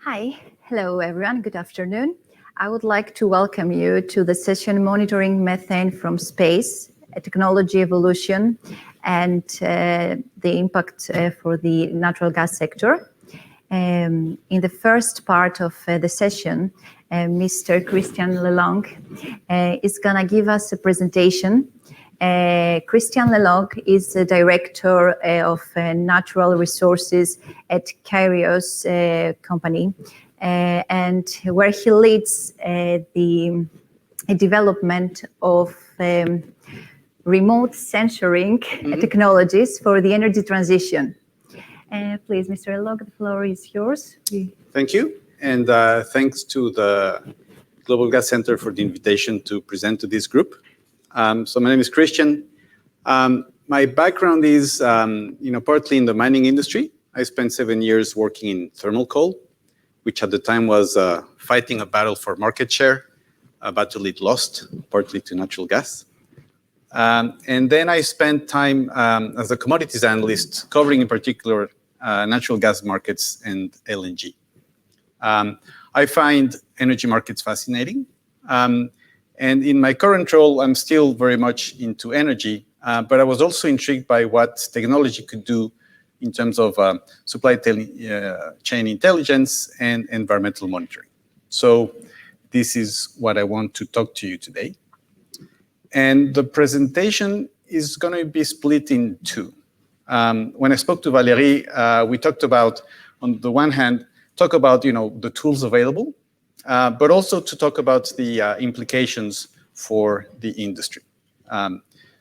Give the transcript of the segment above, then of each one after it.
Hi, hello everyone, good afternoon. I would like to welcome you to the session Monitoring Methane from Space, a Technology Evolution and the Impact for the Natural Gas Sector. In the first part of the session, Mr. Christian Lelong is going to give us a presentation. Christian Lelong is the Director of Natural Resources at Kayrros company, and where he leads the development of remote sensoring technologies for the energy transition. Please, Mr. Lelong, the floor is yours. Thank you, and thanks to the Global Gas Center for the invitation to present to this group. So my name is Christian. My background is, partly in the mining industry. I spent 7 years working in thermal coal, which at the time was fighting a battle for market share, a battle it lost, partly to natural gas. And then I spent time as a commodities analyst, covering in particular natural gas markets and LNG. I find energy markets fascinating. And in my current role, I'm still very much into energy, but I was also intrigued by what technology could do in terms of supply chain intelligence and environmental monitoring. So this is what I want to talk to you today. And the presentation is going to be split in two. When I spoke to Valérie, we talked about, on the one hand, the tools available, but also to talk about the implications for the industry.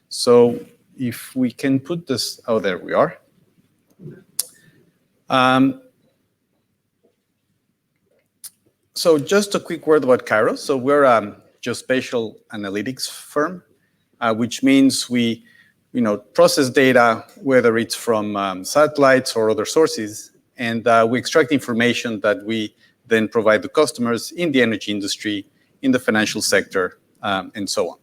So if we can put this, oh, there we are. So just a quick word about Kayrros. So we're a geospatial analytics firm, which means we process data, whether it's from satellites or other sources, and we extract information that we then provide the customers in the energy industry, in the financial sector, and so on.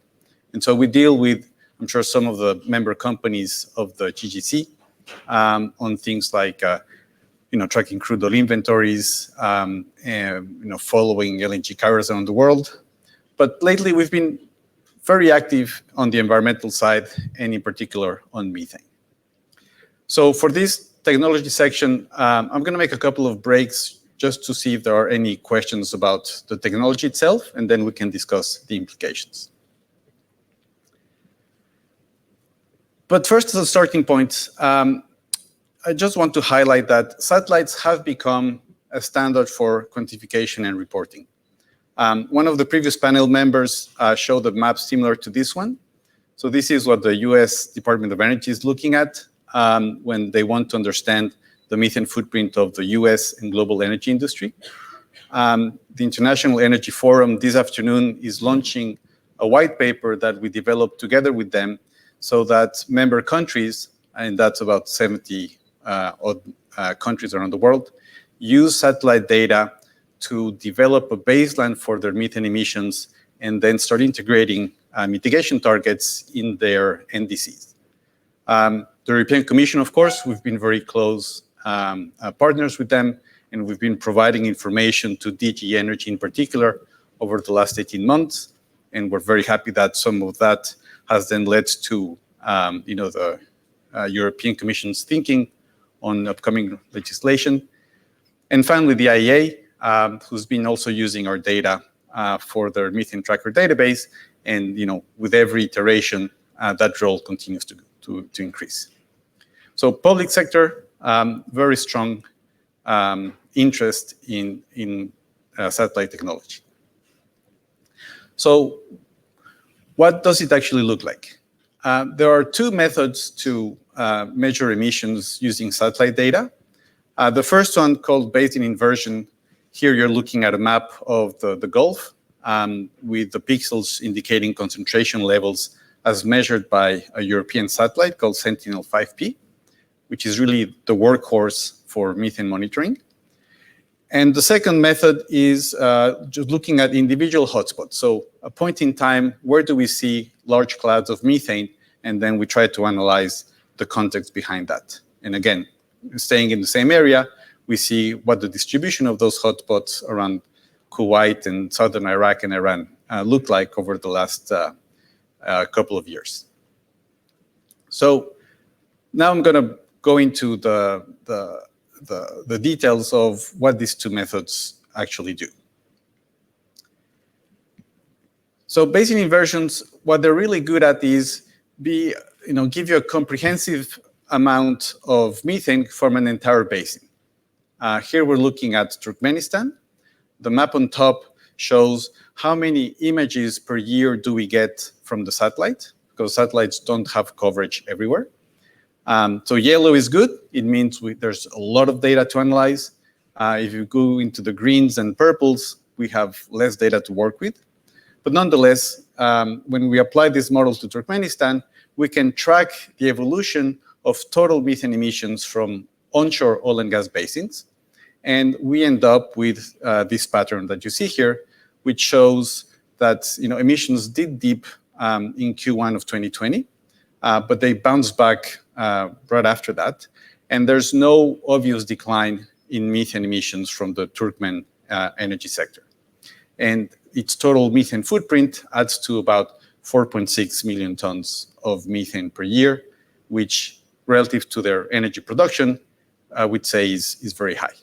And so we deal with, I'm sure, some of the member companies of the GGC on things like, tracking crude oil inventories, and, following LNG carriers around the world. But lately, we've been very active on the environmental side, and in particular on methane. So for this technology section, I'm going to make a couple of breaks just to see if there are any questions about the technology itself, and then we can discuss the implications. But first, as a starting point, I just want to highlight that satellites have become a standard for quantification and reporting. One of the previous panel members showed a map similar to this one. So this is what the US Department of Energy is looking at when they want to understand the methane footprint of the US and global energy industry. The International Energy Forum this afternoon is launching a white paper that we developed together with them so that member countries, and that's about 70 countries around the world, use satellite data to develop a baseline for their methane emissions and then start integrating mitigation targets in their NDCs. The European Commission, of course, we've been very close partners with them, and we've been providing information to DG Energy in particular over the last 18 months. And we're very happy that some of that has then led to the European Commission's thinking on upcoming legislation. And finally, the IEA, who's been also using our data for their methane tracker database. And with every iteration, that role continues to increase. So public sector, very strong interest in satellite technology. So what does it actually look like? There are two methods to measure emissions using satellite data. The first one, called basin inversion. Here you're looking at a map of the Gulf with the pixels indicating concentration levels as measured by a European satellite called Sentinel-5P, which is really the workhorse for methane monitoring. And the second method is just looking at individual hotspots. So a point in time, where do we see large clouds of methane? And then we try to analyze the context behind that. And again, staying in the same area, we see what the distribution of those hotspots around Kuwait and southern Iraq and Iran look like over the last couple of years. So now I'm going to go into the details of what these two methods actually do. So basin inversions, what they're really good at is give you a comprehensive amount of methane from an entire basin. Here we're looking at Turkmenistan. The map on top shows how many images per year do we get from the satellite, because satellites don't have coverage everywhere. So yellow is good. It means there's a lot of data to analyze. If you go into the greens and purples, we have less data to work with. But nonetheless, when we apply these models to Turkmenistan, we can track the evolution of total methane emissions from onshore oil and gas basins. And we end up with this pattern that you see here, which shows that emissions did dip in Q1 of 2020, but they bounced back right after that. And there's no obvious decline in methane emissions from the Turkmen energy sector. And its total methane footprint adds to about 4.6 million tons of methane per year, which relative to their energy production, I would say is very high.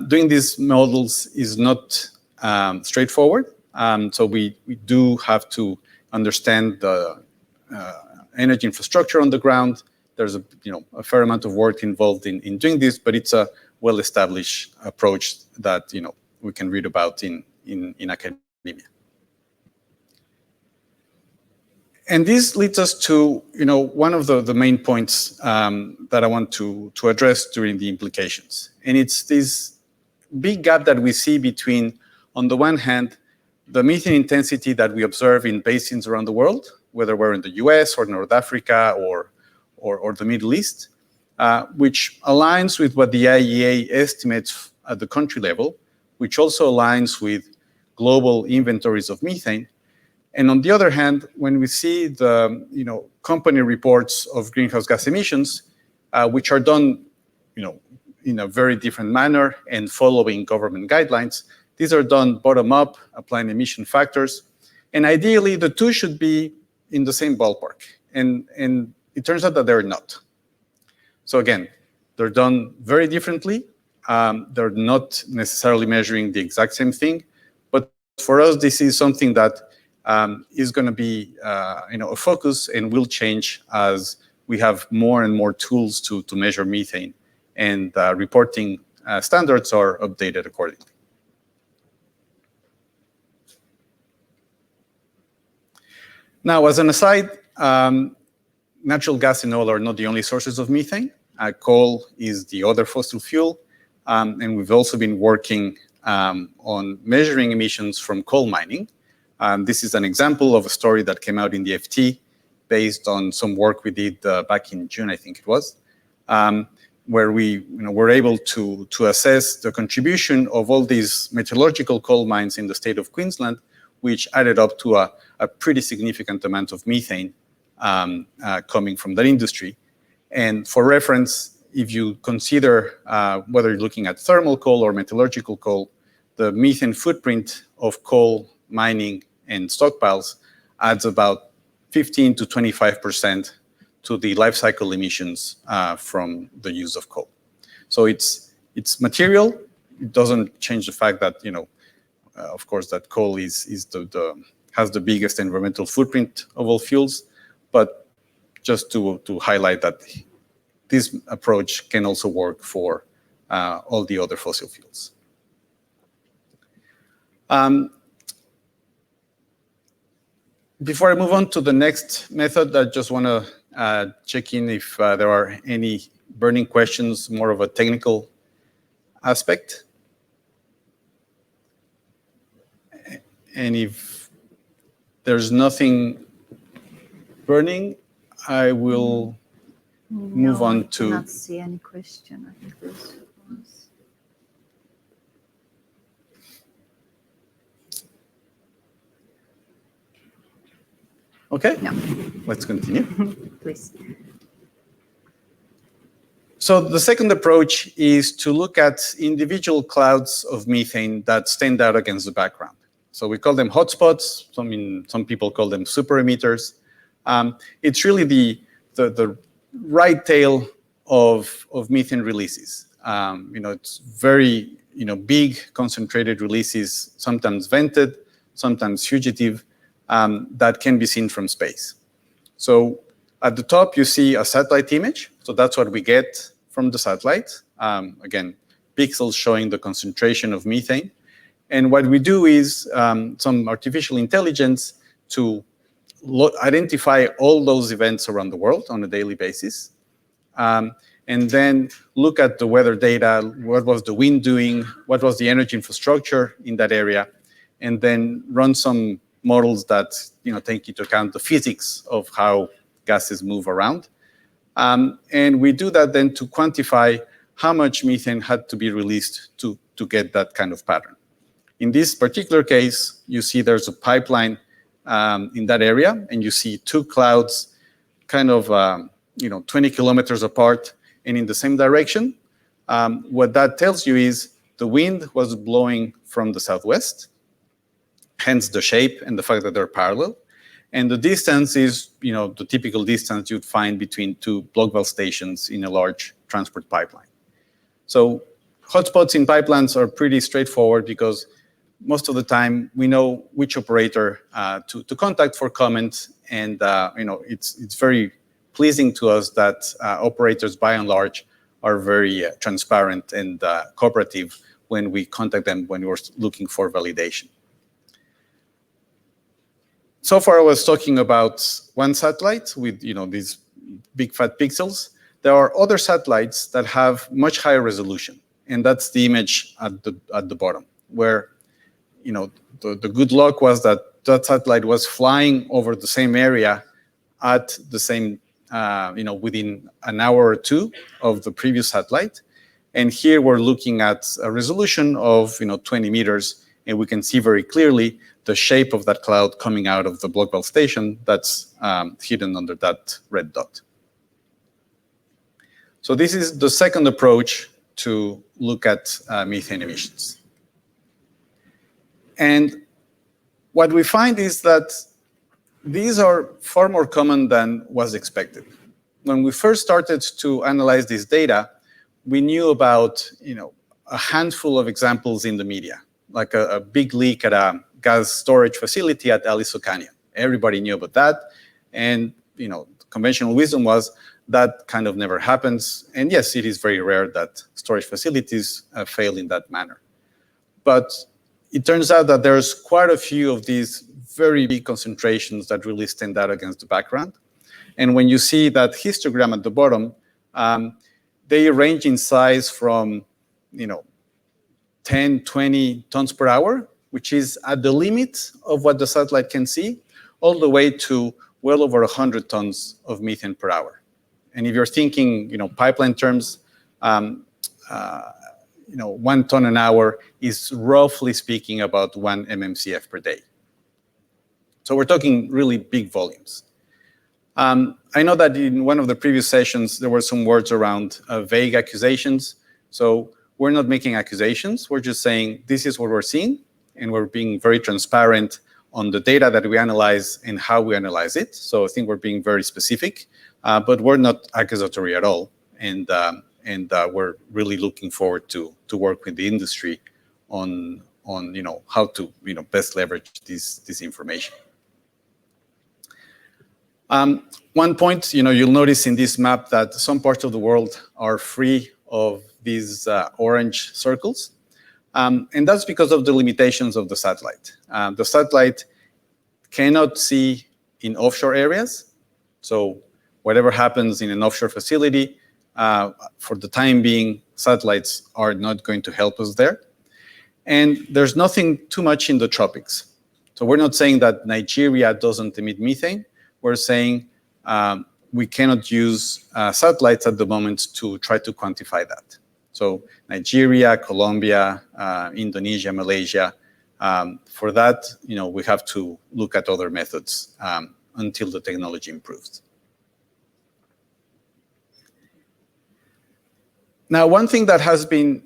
Doing these models is not straightforward. So we do have to understand the energy infrastructure on the ground. There's a fair amount of work involved in doing this, but it's a well-established approach that we can read about in academia. And this leads us to one of the main points that I want to address during the implications. And it's this big gap that we see between, on the one hand, the methane intensity that we observe in basins around the world, whether we're in the US or North Africa or the Middle East, which aligns with what the IEA estimates at the country level, which also aligns with global inventories of methane. And on the other hand, when we see the company reports of greenhouse gas emissions, which are done in a very different manner and following government guidelines, these are done bottom up, applying emission factors. And ideally, the two should be in the same ballpark. And it turns out that they're not. So again, they're done very differently. They're not necessarily measuring the exact same thing. But for us, this is something that is going to be a focus and will change as we have more and more tools to measure methane, and reporting standards are updated accordingly. Now, as an aside, natural gas and oil are not the only sources of methane. Coal is the other fossil fuel, and we've also been working on measuring emissions from coal mining. This is an example of a story that came out in the FT based on some work we did back in June, I think it was, where we were able to assess the contribution of all these metallurgical coal mines in the state of Queensland, which added up to a pretty significant amount of methane coming from that industry. And for reference, if you consider whether you're looking at thermal coal or metallurgical coal, the methane footprint of coal mining and stockpiles adds about 15 to 25% to the life cycle emissions from the use of coal. So it's material. It doesn't change the fact that of course, that coal has the biggest environmental footprint of all fuels, but just to highlight that this approach can also work for all the other fossil fuels. Before I move on to the next method, I just want to check in if there are any burning questions, more of a technical aspect. And if there's nothing burning, I will move on to... I cannot see any question. I think this was... Okay, no. Let's continue. Please. So the second approach is to look at individual clouds of methane that stand out against the background. So we call them hotspots. Some people call them super emitters. It's really the right tail of methane releases. It's very big, concentrated releases, sometimes vented, sometimes fugitive, that can be seen from space. So at the top, you see a satellite image. So that's what we get from the satellite. Again, pixels showing the concentration of methane. And what we do is some artificial intelligence to identify all those events around the world on a daily basis. And then look at the weather data, what was the wind doing, what was the energy infrastructure in that area, and then run some models that take into account the physics of how gases move around. And we do that then to quantify how much methane had to be released to get that kind of pattern. In this particular case, you see there's a pipeline in that area, and you see two clouds kind of 20 kilometers apart and in the same direction. What that tells you is the wind was blowing from the southwest, hence the shape and the fact that they're parallel. And the distance is, the typical distance you'd find between two block valve stations in a large transport pipeline. So hotspots in pipelines are pretty straightforward because most of the time we know which operator to contact for comment, and it's very pleasing to us that operators, by and large, are very transparent and cooperative when we contact them when we're looking for validation. So far, I was talking about one satellite with these big fat pixels. There are other satellites that have much higher resolution, and that's the image at the bottom, where the good luck was that satellite was flying over the same area at the same within an hour or two of the previous satellite. And here we're looking at a resolution of 20 meters, and we can see very clearly the shape of that cloud coming out of the block valve station that's hidden under that red dot. So this is the second approach to look at methane emissions. And what we find is that these are far more common than was expected. When we first started to analyze this data, we knew about a handful of examples in the media, like a big leak at a gas storage facility at Aliso Canyon. Everybody knew about that, and conventional wisdom was that kind of never happens. And yes, it is very rare that storage facilities fail in that manner. But it turns out that there's quite a few of these very big concentrations that really stand out against the background. And when you see that histogram at the bottom, they range in size from 10, 20 tons per hour, which is at the limit of what the satellite can see, all the way to well over 100 tons of methane per hour. And if you're thinking, pipeline terms, 1 ton an hour is roughly speaking about 1 MMCF per day. So we're talking really big volumes. I know that in one of the previous sessions, there were some words around vague accusations. So we're not making accusations. We're just saying this is what we're seeing, and we're being very transparent on the data that we analyze and how we analyze it. So I think we're being very specific, but we're not accusatory at all. And we're really looking forward to work with the industry on how to best leverage this information. One point, you'll notice in this map that some parts of the world are free of these orange circles. And that's because of the limitations of the satellite. The satellite cannot see in offshore areas. So whatever happens in an offshore facility, for the time being, satellites are not going to help us there. And there's nothing too much in the tropics. So we're not saying that Nigeria doesn't emit methane. We're saying we cannot use satellites at the moment to try to quantify that. So Nigeria, Colombia, Indonesia, Malaysia, for that, we have to look at other methods until the technology improves. Now, one thing that has been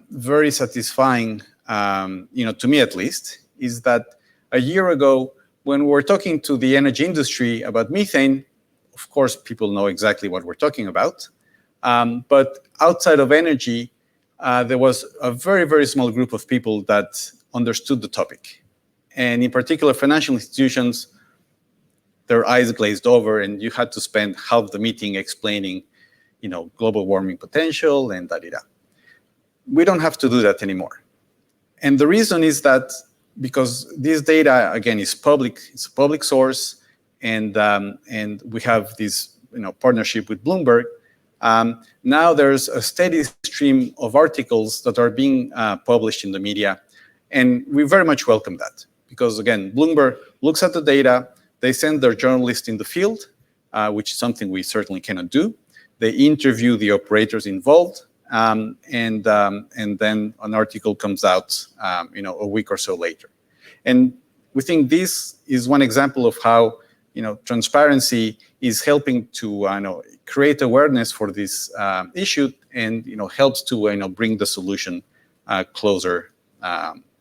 very satisfying, to me at least, is that a year ago, when we were talking to the energy industry about methane, of course, people know exactly what we're talking about. But outside of energy, there was a very, very small group of people that understood the topic. And in particular, financial institutions, their eyes glazed over, and you had to spend half the meeting explaining, global warming potential and da-da-da. We don't have to do that anymore. And the reason is that because this data, again, is public, it's a public source, and we have this partnership with Bloomberg. Now there's a steady stream of articles that are being published in the media, and we very much welcome that. Because again, Bloomberg looks at the data, they send their journalists in the field, which is something we certainly cannot do. They interview the operators involved, and then an article comes out, a week or so later. And we think this is one example of how, transparency is helping to, create awareness for this issue, and helps to, bring the solution closer,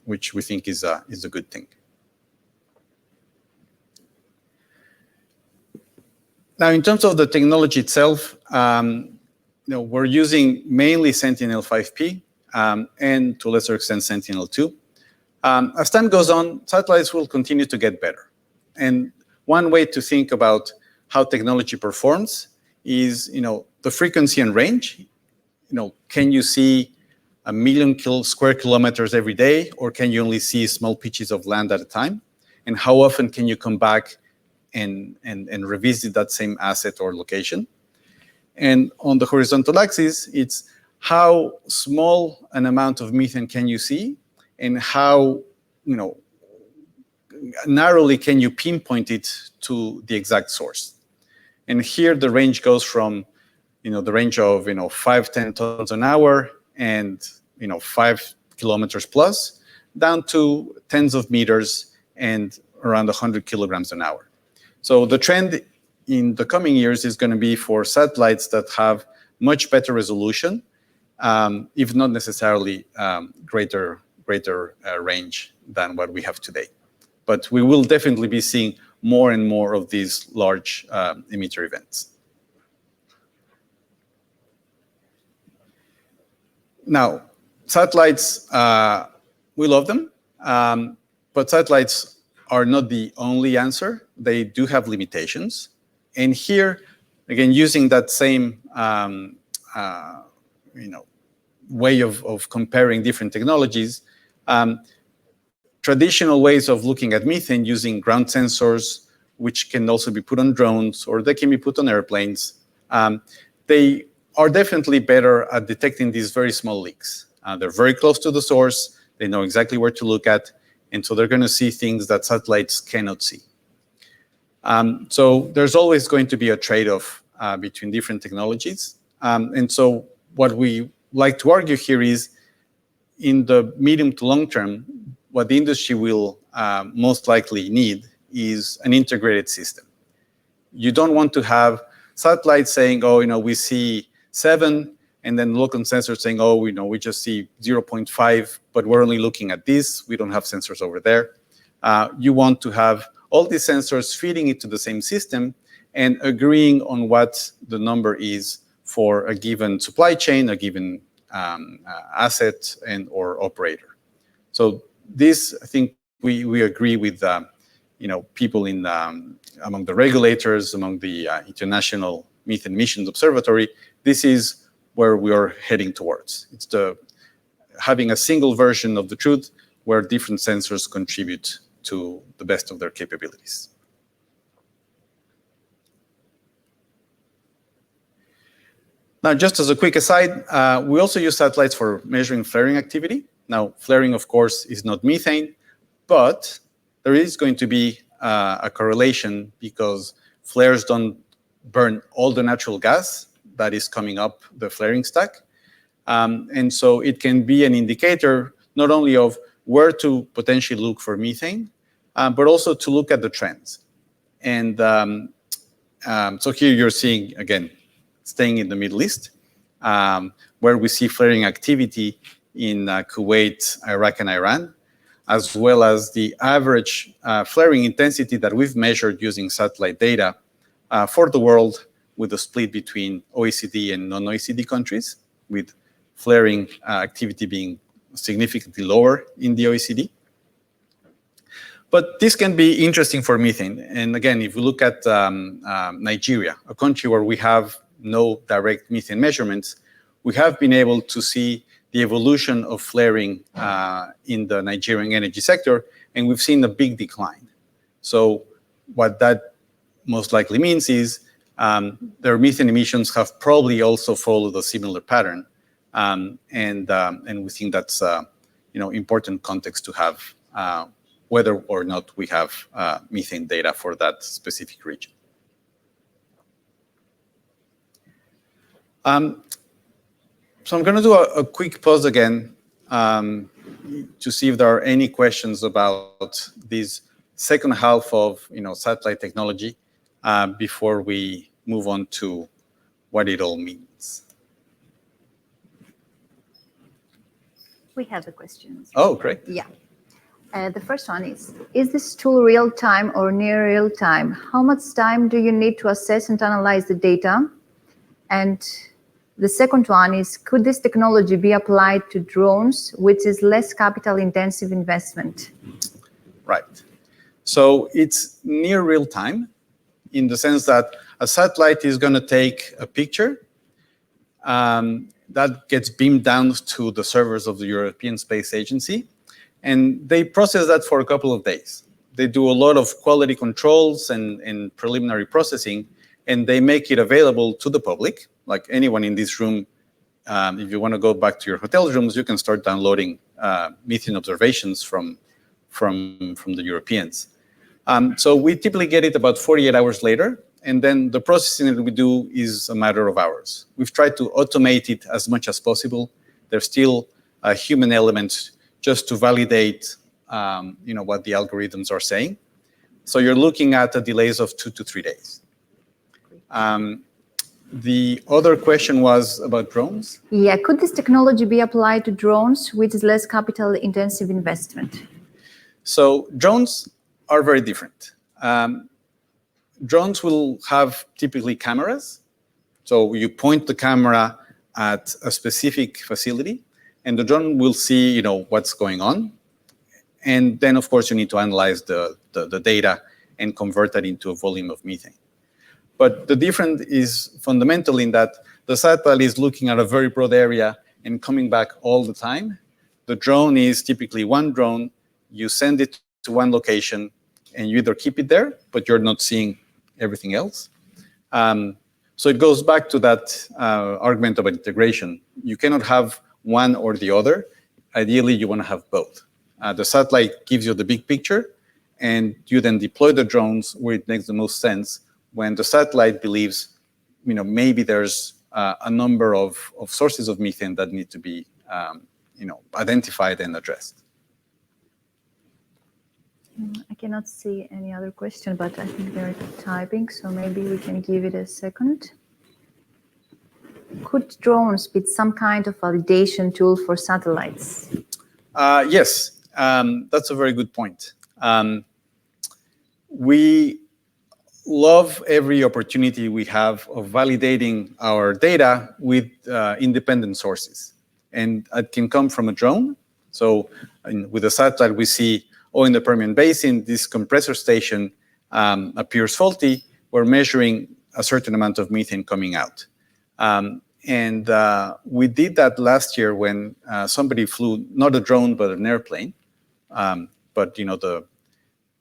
which we think is a good thing. Now, in terms of the technology itself, we're using mainly Sentinel-5P and to a lesser extent Sentinel-2. As time goes on, satellites will continue to get better. And one way to think about how technology performs is, the frequency and range. Can you see 1 million square kilometers every day, or can you only see small pitches of land at a time? And how often can you come back and revisit that same asset or location? And on the horizontal axis, it's how small an amount of methane can you see, and how narrowly can you pinpoint it to the exact source. And here the range goes from the range of 5-10 tons an hour and 5 kilometers plus, down to tens of meters and around 100 kilograms an hour. So the trend in the coming years is going to be for satellites that have much better resolution, if not necessarily greater range than what we have today. But we will definitely be seeing more and more of these large emitter events. Now, satellites, we love them, but satellites are not the only answer. They do have limitations. And here, again, using that same way of comparing different technologies, traditional ways of looking at methane using ground sensors, which can also be put on drones, or they can be put on airplanes, they are definitely better at detecting these very small leaks. They're very close to the source. They know exactly where to look at. And so they're going to see things that satellites cannot see. So there's always going to be a trade-off between different technologies. And so what we like to argue here is, in the medium to long term, what the industry will most likely need is an integrated system. You don't want to have satellites saying, we see 7, and then local sensors saying, we just see 0.5, but we're only looking at this. We don't have sensors over there. You want to have all these sensors feeding into the same system and agreeing on what the number is for a given supply chain, a given asset and or operator. So this, I think we agree with people in among the regulators, among the International Methane Emissions Observatory. This is where we are heading towards. It's having a single version of the truth where different sensors contribute to the best of their capabilities. Now, just as a quick aside, we also use satellites for measuring flaring activity. Now, flaring, of course, is not methane, but there is going to be a correlation because flares don't burn all the natural gas that is coming up the flaring stack. And so it can be an indicator not only of where to potentially look for methane, but also to look at the trends. And so here you're seeing, again, staying in the Middle East, where we see flaring activity in Kuwait, Iraq, and Iran, as well as the average flaring intensity that we've measured using satellite data for the world, with a split between OECD and non-OECD countries, with flaring activity being significantly lower in the OECD. But this can be interesting for methane. And again, if we look at Nigeria, a country where we have no direct methane measurements, we have been able to see the evolution of flaring in the Nigerian energy sector, and we've seen a big decline. So what that most likely means is their methane emissions have probably also followed a similar pattern, and we think that's important context to have whether or not we have methane data for that specific region. So I'm going to do a quick pause again to see if there are any questions about this second half of satellite technology before we move on to what it all means. We have the questions. Oh, great. Yeah. The first one is this tool real-time or near real-time? How much time do you need to assess and analyze the data? And the second one is, could this technology be applied to drones, which is less capital-intensive investment? Right. So it's near real-time in the sense that a satellite is going to take a picture that gets beamed down to the servers of the European Space Agency, and they process that for a couple of days. They do a lot of quality controls and preliminary processing, and they make it available to the public. Like anyone in this room, if you want to go back to your hotel rooms, you can start downloading methane observations from the Europeans. So we typically get it about 48 hours later, and then the processing that we do is a matter of hours. We've tried to automate it as much as possible. There's still a human element just to validate what the algorithms are saying. So you're looking at the delays of 2 to 3 days. The other question was about drones. Yeah, could this technology be applied to drones, which is less capital-intensive investment? So drones are very different. Drones will have typically cameras. So you point the camera at a specific facility, and the drone will see, what's going on. And then, of course, you need to analyze the data and convert that into a volume of methane. But the difference is fundamental in that the satellite is looking at a very broad area and coming back all the time. The drone is typically one drone. You send it to one location, and you either keep it there, but you're not seeing everything else. So it goes back to that argument about integration. You cannot have one or the other. Ideally, you want to have both. The satellite gives you the big picture, and you then deploy the drones where it makes the most sense, when the satellite believes, maybe there's a number of sources of methane that need to be, identified and addressed. I cannot see any other question, but I think they're typing, so maybe we can give it a second. Could drones be some kind of validation tool for satellites? Yes, that's a very good point. We love every opportunity we have of validating our data with independent sources. And it can come from a drone. So with a satellite, we see, in the Permian Basin, this compressor station appears faulty. We're measuring a certain amount of methane coming out. And we did that last year when somebody flew, not a drone, but an airplane. But the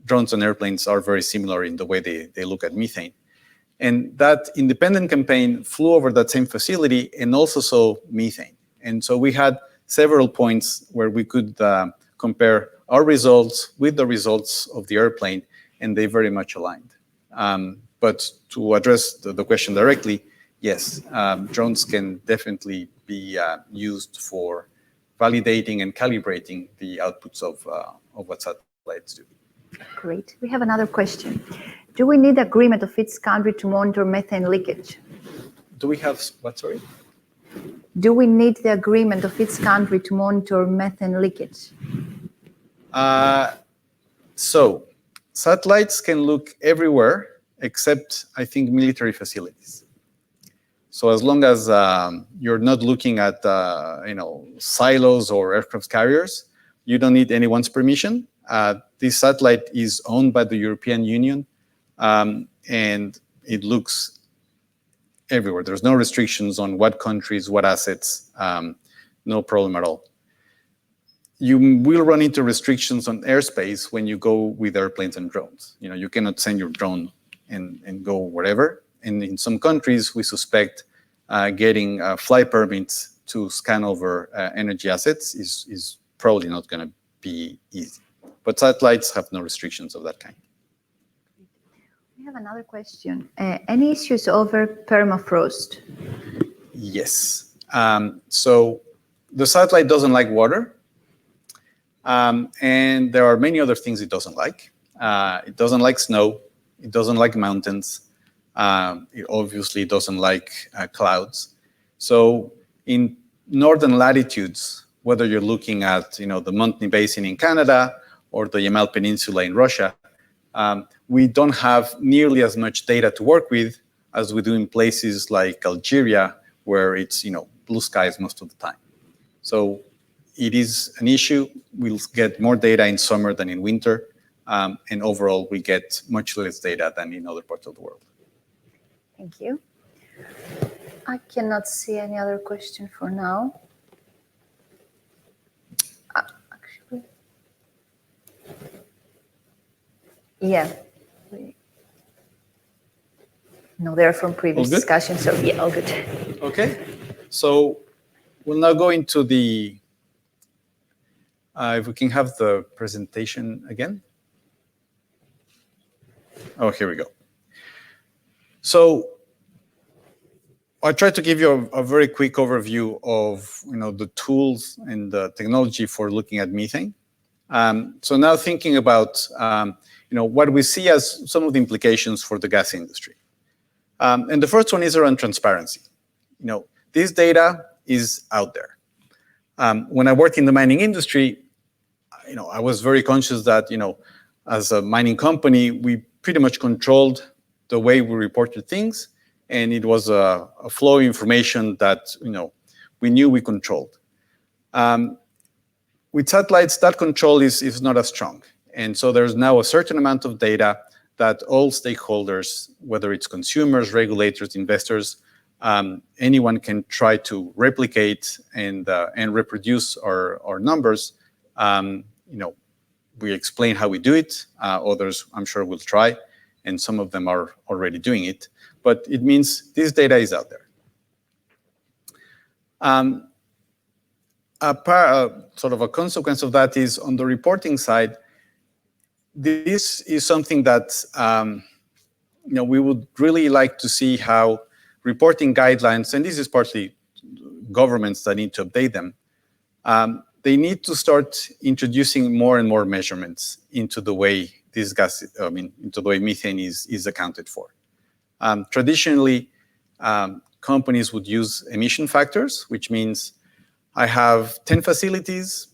drones and airplanes are very similar in the way they look at methane. And that independent campaign flew over that same facility and also saw methane. And so we had several points where we could compare our results with the results of the airplane, and they very much aligned. But to address the question directly, yes, drones can definitely be used for validating and calibrating the outputs of what satellites do. Great. We have another question. Do we need agreement of each country to monitor methane leakage? Do we have what, sorry? Do we need the agreement of each country to monitor methane leakage? So satellites can look everywhere except, I think, military facilities. So as long as you're not looking at silos or aircraft carriers, you don't need anyone's permission. This satellite is owned by the European Union, and it looks everywhere. There's no restrictions on what countries, what assets, no problem at all. You will run into restrictions on airspace when you go with airplanes and drones. You cannot send your drone and go wherever. And in some countries, we suspect getting flight permits to scan over energy assets is probably not going to be easy. But satellites have no restrictions of that kind. We have another question. Any issues over permafrost? Yes. So the satellite doesn't like water. And there are many other things it doesn't like. It doesn't like snow. It doesn't like mountains. It obviously doesn't like clouds. So in northern latitudes, whether you're looking at the Montney Basin in Canada or the Yamal Peninsula in Russia, we don't have nearly as much data to work with as we do in places like Algeria, where it's blue skies most of the time. So it is an issue. We'll get more data in summer than in winter, and overall we get much less data than in other parts of the world. Thank you. I cannot see any other question for now. Actually, yeah. No, they're from previous discussions, so yeah, all good. Okay, so we'll now go into the, if we can have the presentation again. Oh, here we go. So I tried to give you a very quick overview of the tools and the technology for looking at methane. So now thinking about what we see as some of the implications for the gas industry. And the first one is around transparency. This data is out there. When I worked in the mining industry, I was very conscious that as a mining company, we pretty much controlled the way we reported things, and it was a flow of information that we knew we controlled. With satellites, that control is not as strong, and so there's now a certain amount of data that all stakeholders, whether it's consumers, regulators, investors, anyone can try to replicate and reproduce our numbers. We explain how we do it. Others, I'm sure, will try, and some of them are already doing it. But it means this data is out there. Sort of a consequence of that is on the reporting side, this is something that we would really like to see how reporting guidelines, and this is partly governments that need to update them, they need to start introducing more and more measurements into the way this gas, into the way methane is accounted for. Traditionally, companies would use emission factors, which means I have 10 facilities.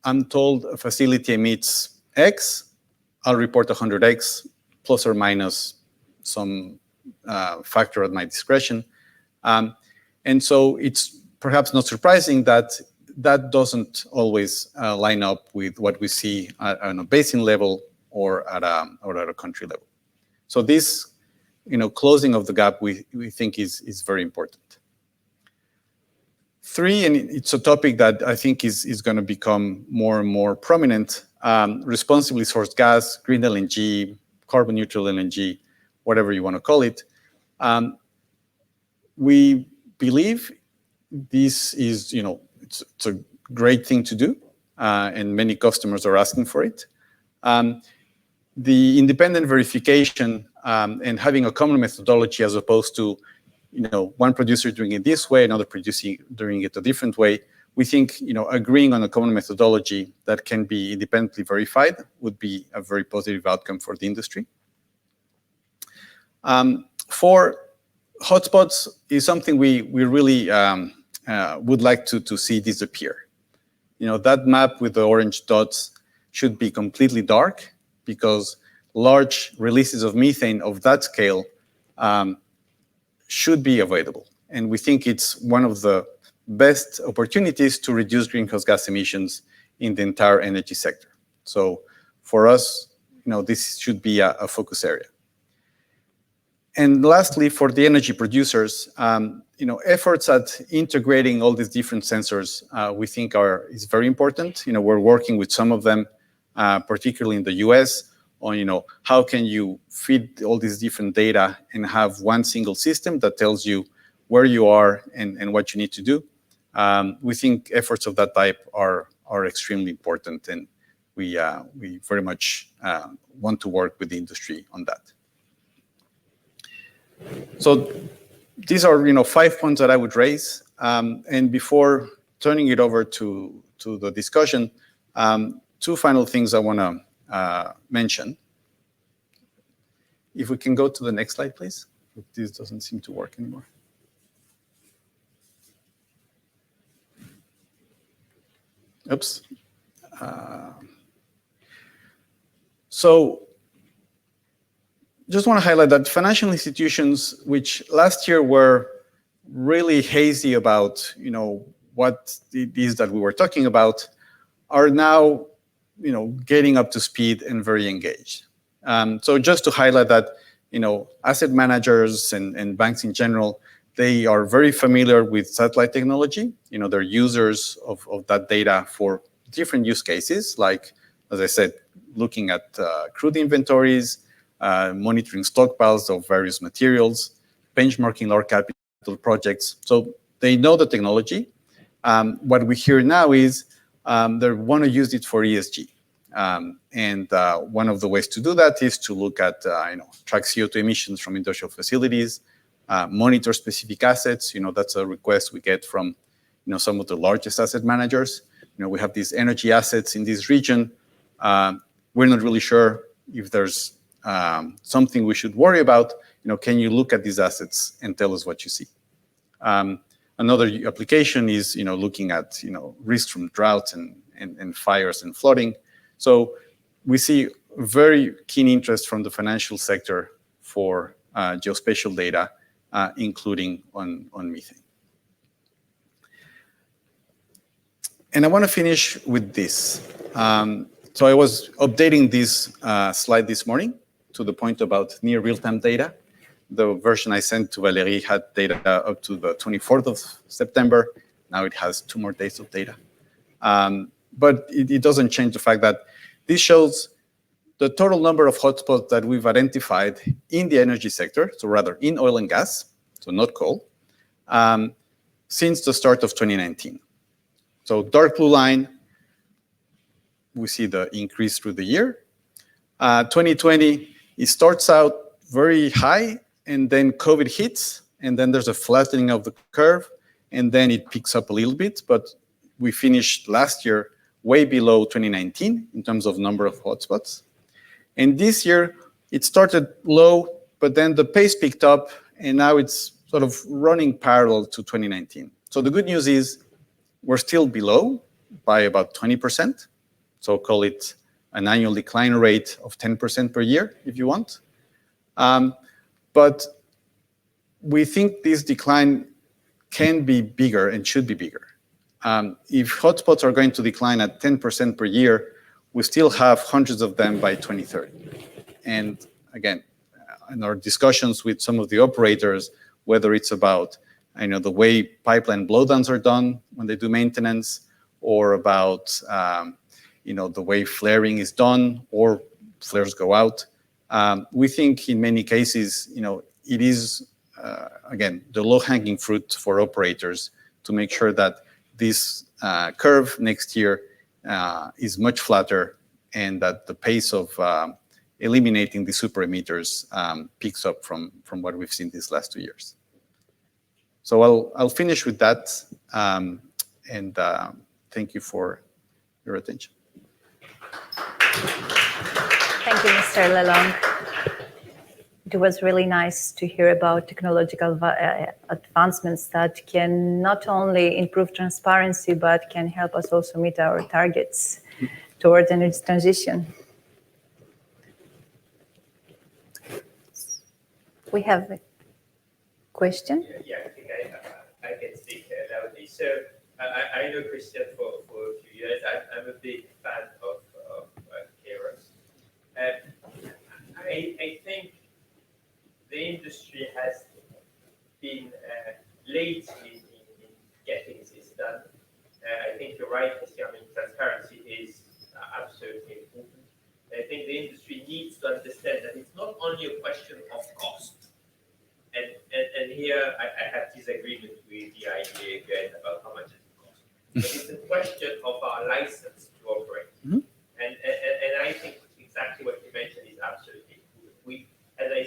I'm told a facility emits X. I'll report 100X plus or minus some factor at my discretion. And so it's perhaps not surprising that that doesn't always line up with what we see on a basin level or at a country level. So this, closing of the gap, we think is very important. 3, and it's a topic that I think is going to become more and more prominent, responsibly sourced gas, green LNG, carbon neutral LNG, whatever you want to call it. We believe this is, it's a great thing to do, and many customers are asking for it. The independent verification and having a common methodology as opposed to one producer doing it this way, another producer doing it a different way. We think, agreeing on a common methodology that can be independently verified would be a very positive outcome for the industry. 4, hotspots is something we really would like to see disappear. That map with the orange dots should be completely dark, because large releases of methane of that scale should be avoidable. And we think it's one of the best opportunities to reduce greenhouse gas emissions in the entire energy sector. So for us, this should be a focus area. And lastly, for the energy producers, efforts at integrating all these different sensors, we think is very important. We're working with some of them, particularly in the US, on how can you feed all these different data and have one single system that tells you where you are and what you need to do. We think efforts of that type are extremely important, and we very much want to work with the industry on that. So these are 5 points that I would raise. And before turning it over to the discussion, 2 final things I want to mention. If we can go to the next slide, please. This doesn't seem to work anymore. Oops. So just want to highlight that financial institutions, which last year were really hazy about, what it is that we were talking about, are now, getting up to speed and very engaged. So just to highlight that, asset managers and banks in general, they are very familiar with satellite technology. They're users of that data for different use cases, like, as I said, looking at crude inventories, monitoring stockpiles of various materials, benchmarking large capital projects. So they know the technology. What we hear now is they want to use it for ESG. And one of the ways to do that is to look at, track CO2 emissions from industrial facilities, monitor specific assets. That's a request we get from, some of the largest asset managers. We have these energy assets in this region. We're not really sure if there's something we should worry about. Can you look at these assets and tell us what you see? Another application is, looking at, risks from droughts and fires and flooding. So we see very keen interest from the financial sector for geospatial data, including on methane. And I want to finish with this. So I was updating this slide this morning to the point about near real-time data. The version I sent to Valerie had data up to the 24th of September. Now it has 2 more days of data. But it doesn't change the fact that this shows the total number of hotspots that we've identified in the energy sector, so rather in oil and gas, so not coal, since the start of 2019. So dark blue line, we see the increase through the year. 2020, it starts out very high, and then COVID hits, and then there's a flattening of the curve, and then it picks up a little bit. But we finished last year way below 2019 in terms of number of hotspots. And this year, it started low, but then the pace picked up, and now it's sort of running parallel to 2019. So the good news is we're still below by about 20%. So call it an annual decline rate of 10% per year, if you want. But we think this decline can be bigger and should be bigger. If hotspots are going to decline at 10% per year, we still have hundreds of them by 2030. And again, in our discussions with some of the operators, whether it's about the way pipeline blowdowns are done when they do maintenance, or about the way flaring is done, or flares go out, we think in many cases, it is, again, the low-hanging fruit for operators to make sure that this curve next year is much flatter, and that the pace of eliminating the super emitters picks up from what we've seen these last 2 years. So I'll finish with that, and thank you for your attention. Thank you, Mr. Lelong. It was really nice to hear about technological advancements that can not only improve transparency, but can help us also meet our targets towards energy transition. We have a question. Yeah, I think I can speak loudly. So I know Christian for a few years. I'm a big fan of Kayrros. I think the industry has been late in getting this done. I think you're right, Christian. I mean, transparency is absolutely important. I think the industry needs to understand that it's not only a question of cost. And here I have disagreement with the idea again about how much it costs. But it's a question of our license to operate. Mm-hmm. And I think exactly what you mentioned is absolutely true. As I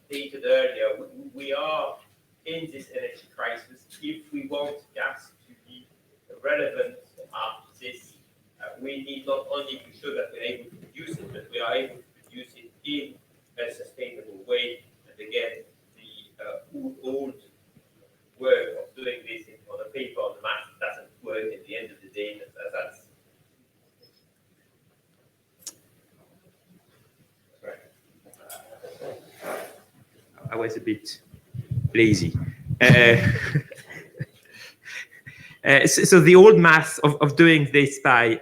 stated earlier, we are in this energy crisis. If we want gas to be relevant after this, we need not only to show that we're able to produce it, but we are able to produce it in a sustainable way. And again, the old work of doing this on a paper, on the map, doesn't work at the end of the day. That's right. I was a bit lazy. So the old math of doing this by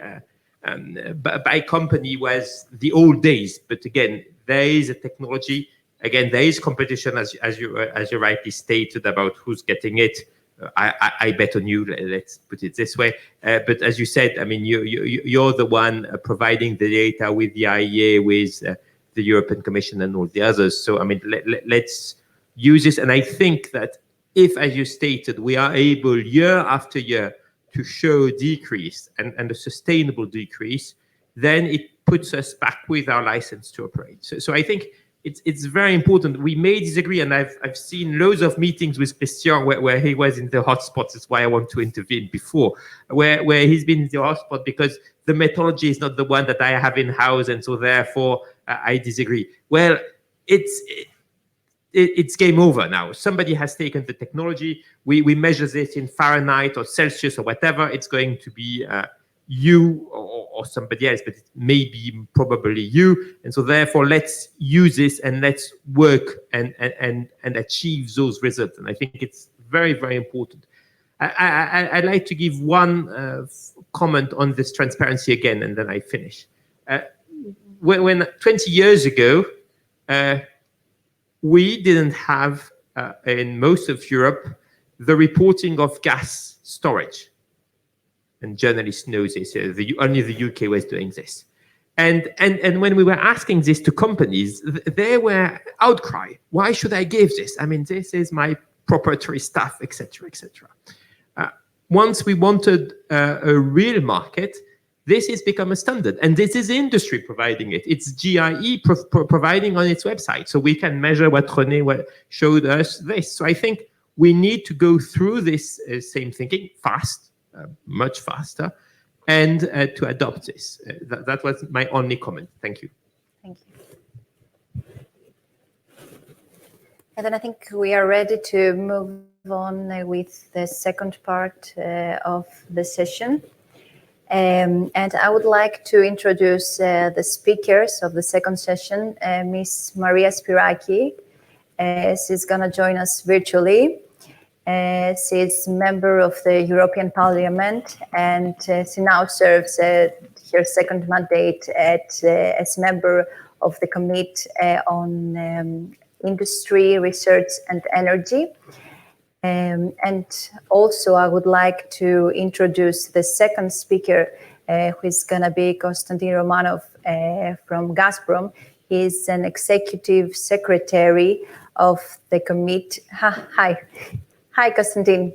company was the old days. But again, there is a technology. Again, there is competition, as you rightly stated, about who's getting it. I bet on you. Let's put it this way. But as you said, I mean, you're the one providing the data with the IEA, with the European Commission, and all the others. So I mean, let's use this. And I think that if, as you stated, we are able year after year to show a decrease and a sustainable decrease, then it puts us back with our license to operate. So I think it's very important. We may disagree, and I've seen loads of meetings with Christian where he was in the hotspots. That's why I want to intervene before, where he's been in the hotspot because the methodology is not the one that I have in house, and so therefore I disagree. Well, it's game over now. Somebody has taken the technology. We measure this in Fahrenheit or Celsius or whatever. It's going to be you or somebody else, but it may be probably you. And so therefore, let's use this and let's work and achieve those results. And I think it's very, very important. I'd like to give one comment on this transparency again, and then I finish. When 20 years ago, we didn't have, in most of Europe, the reporting of gas storage. And journalists know this. Only the UK was doing this. And when we were asking this to companies, there were outcry. Why should I give this? I mean, this is my proprietary stuff, etc., etc. Once we wanted a real market, this has become a standard. And this is industry providing it. It's GIE providing on its website. So we can measure what René showed us this. So I think we need to go through this same thinking fast, much faster, and to adopt this. That was my only comment. Thank you. Thank you. And then I think we are ready to move on with the second part of the session. And I would like to introduce the speakers of the second session, Ms. Maria Spyraki. She's going to join us virtually. She's a member of the European Parliament, and she now serves her second mandate as member of the Committee on Industry, Research and Energy. And also, I would like to introduce the second speaker, who is going to be Konstantin Romanov from Gazprom. He's an executive secretary of the committee. Hi. Hi, Konstantin.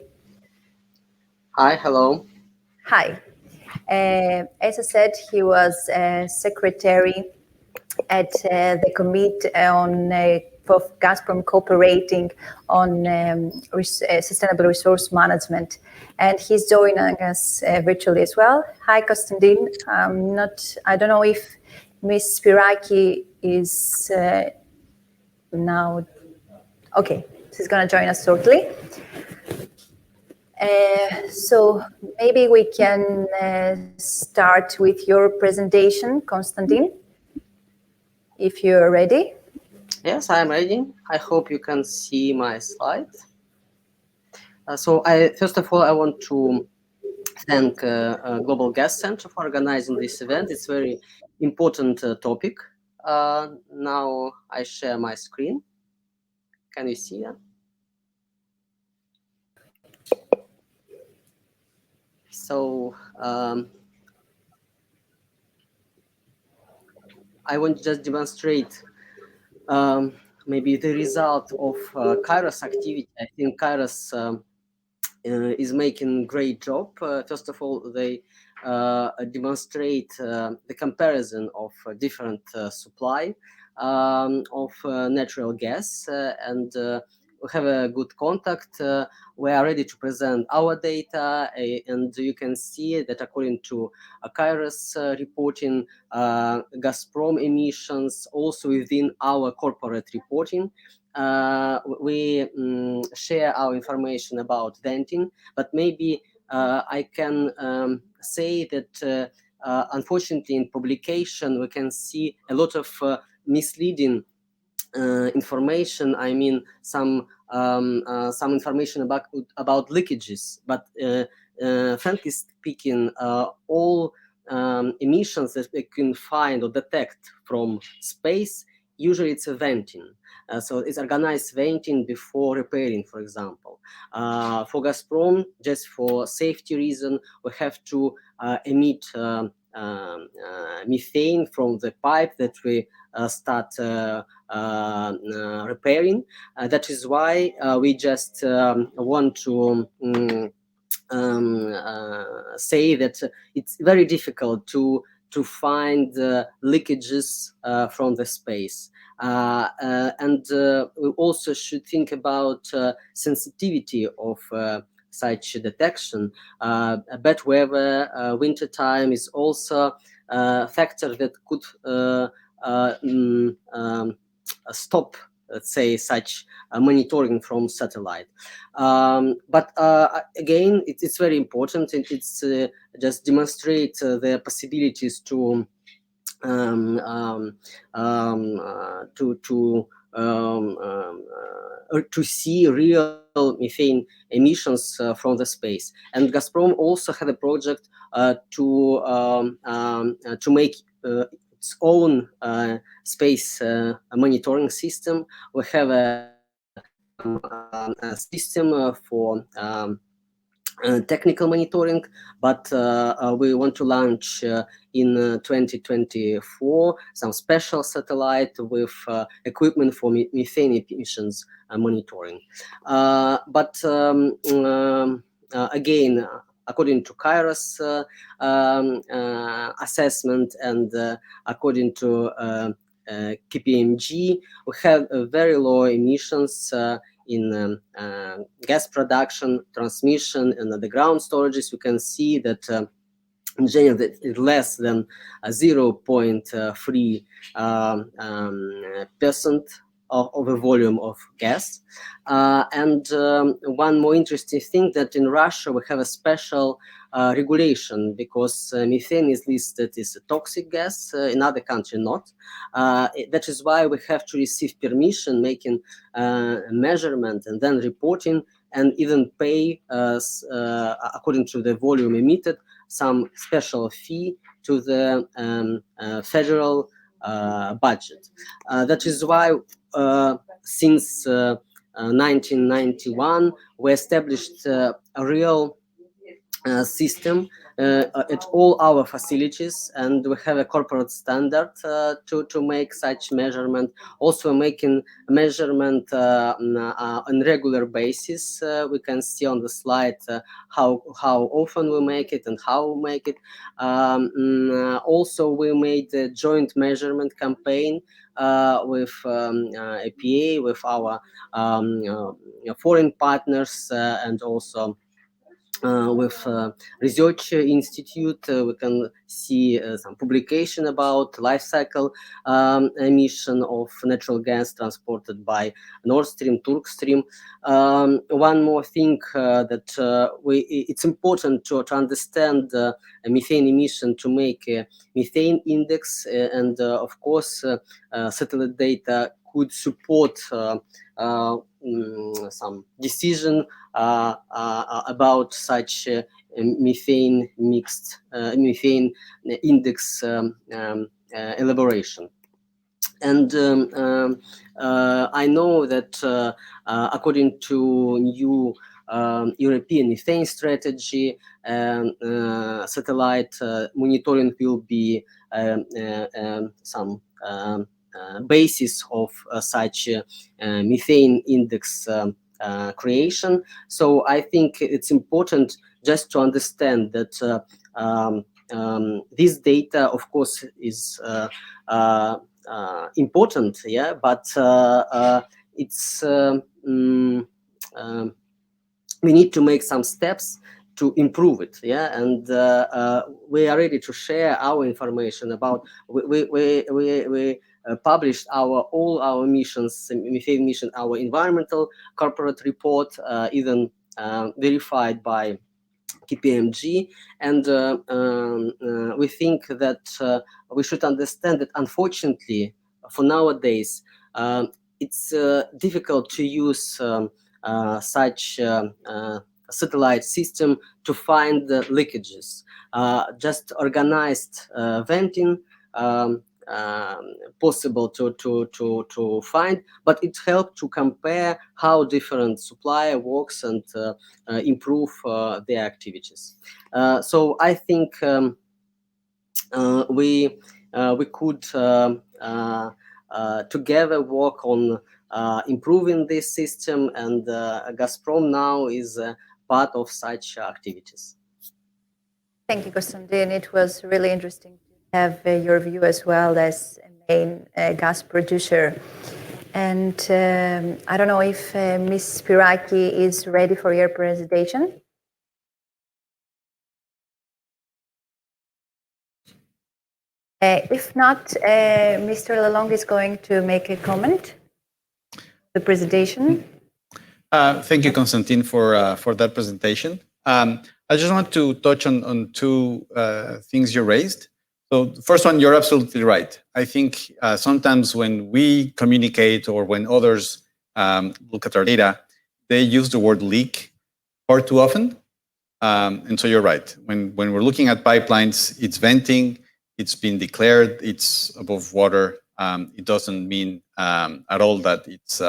Hi, hello. Hi. As I said, he was secretary at the committee on for Gazprom cooperating on sustainable resource management, and he's joining us virtually as well. Hi, Konstantin. I don't know if Ms. Spyraki is now. Okay, she's going to join us shortly. So maybe we can start with your presentation, Konstantin, if you're ready. Yes, I'm ready. I hope you can see my slide. So first of all, I want to thank Global Gas Center for organizing this event. It's a very important topic. Now I share my screen. Can you see that? So I want to just demonstrate maybe the result of Kayrros activity. I think Kayrros is making great job. First of all, they demonstrate the comparison of different supply of natural gas, and we have a good contact. We are ready to present our data, and you can see that according to Kayrros reporting, Gazprom emissions also within our corporate reporting. We share our information about venting, but maybe I can say that unfortunately in publication we can see a lot of misleading information. I mean some information about leakages, but frankly speaking, all emissions that we can find or detect from space, usually it's a venting. So it's organized venting before repairing, for example. For Gazprom, just for safety reason, we have to emit methane from the pipe that we start repairing. That is why we just want to say that it's very difficult to find leakages from the space. And we also should think about sensitivity of such detection. Bad weather, winter time is also a factor that could stop, let's say, such monitoring from satellite. But again, it's very important. It's just demonstrate the possibilities to see real methane emissions from the space. And Gazprom also had a project to make its own space monitoring system. We have a system for technical monitoring, but we want to launch in 2024 some special satellite with equipment for methane emissions monitoring. But again, according to Kayrros assessment and according to KPMG, we have very low emissions in gas production, transmission, and underground storages. You can see that in general that it's less than 0.3% of the volume of gas. And one more interesting thing, that in Russia we have a special regulation, because methane is listed as a toxic gas, in other countries not. That is why we have to receive permission, making measurement and then reporting, and even pay according to the volume emitted some special fee to the federal budget. That is why since 1991 we established a real system at all our facilities, and we have a corporate standard to make such measurement. Also making measurement on regular basis. We can see on the slide how often we make it and how we make it. Also we made a joint measurement campaign with APA, with our foreign partners, and also with research institute. We can see some publication about life cycle emission of natural gas transported by Nord Stream, Turk Stream. One more thing that it's important to understand methane emission to make a methane index, and of course satellite data could support some decision about such methane methane index elaboration. And I know that according to new European methane strategy, satellite monitoring will be some basis of such methane index creation. So I think it's important just to understand that this data, of course, is important, yeah, but it's we need to make some steps to improve it, yeah, and we are ready to share our information about. We published all our emissions, methane emission, our environmental corporate report, even verified by KPMG, and we think that we should understand that unfortunately for nowadays it's difficult to use such satellite system to find the leakages. Just organized venting possible to find, but it helped to compare how different supplier works and improve their activities. So I think we could together work on improving this system, and Gazprom now is part of such activities. Thank you, Konstantin. It was really interesting to have your view as well as a main gas producer. And I don't know if Ms. Spyraki is ready for your presentation. If not, Mr. Lelong is going to make a comment. The presentation. Thank you, Konstantin, for that presentation. I just want to touch on two things you raised. So the first one, you're absolutely right. I think sometimes when we communicate or when others look at our data, they use the word leak far too often. And so you're right. When we're looking at pipelines, it's venting, it's been declared, it's above water. It doesn't mean at all that it's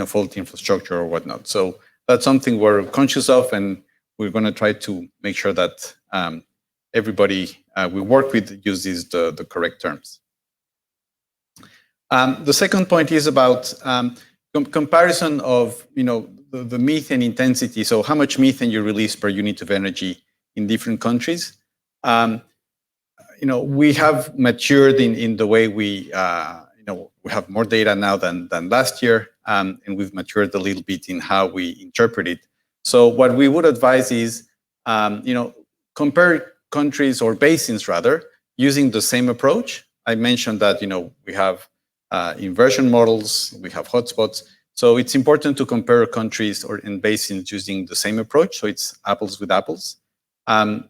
faulty infrastructure or whatnot. So that's something we're conscious of, and we're going to try to make sure that everybody we work with uses the correct terms. The second point is about comparison of the methane intensity. So how much methane you release per unit of energy in different countries. We have matured in the way we have more data now than last year, and we've matured a little bit in how we interpret it. So what we would advise is, compare countries or basins rather using the same approach. I mentioned that we have inversion models, we have hotspots. So it's important to compare countries or in basins using the same approach. So it's apples with apples. I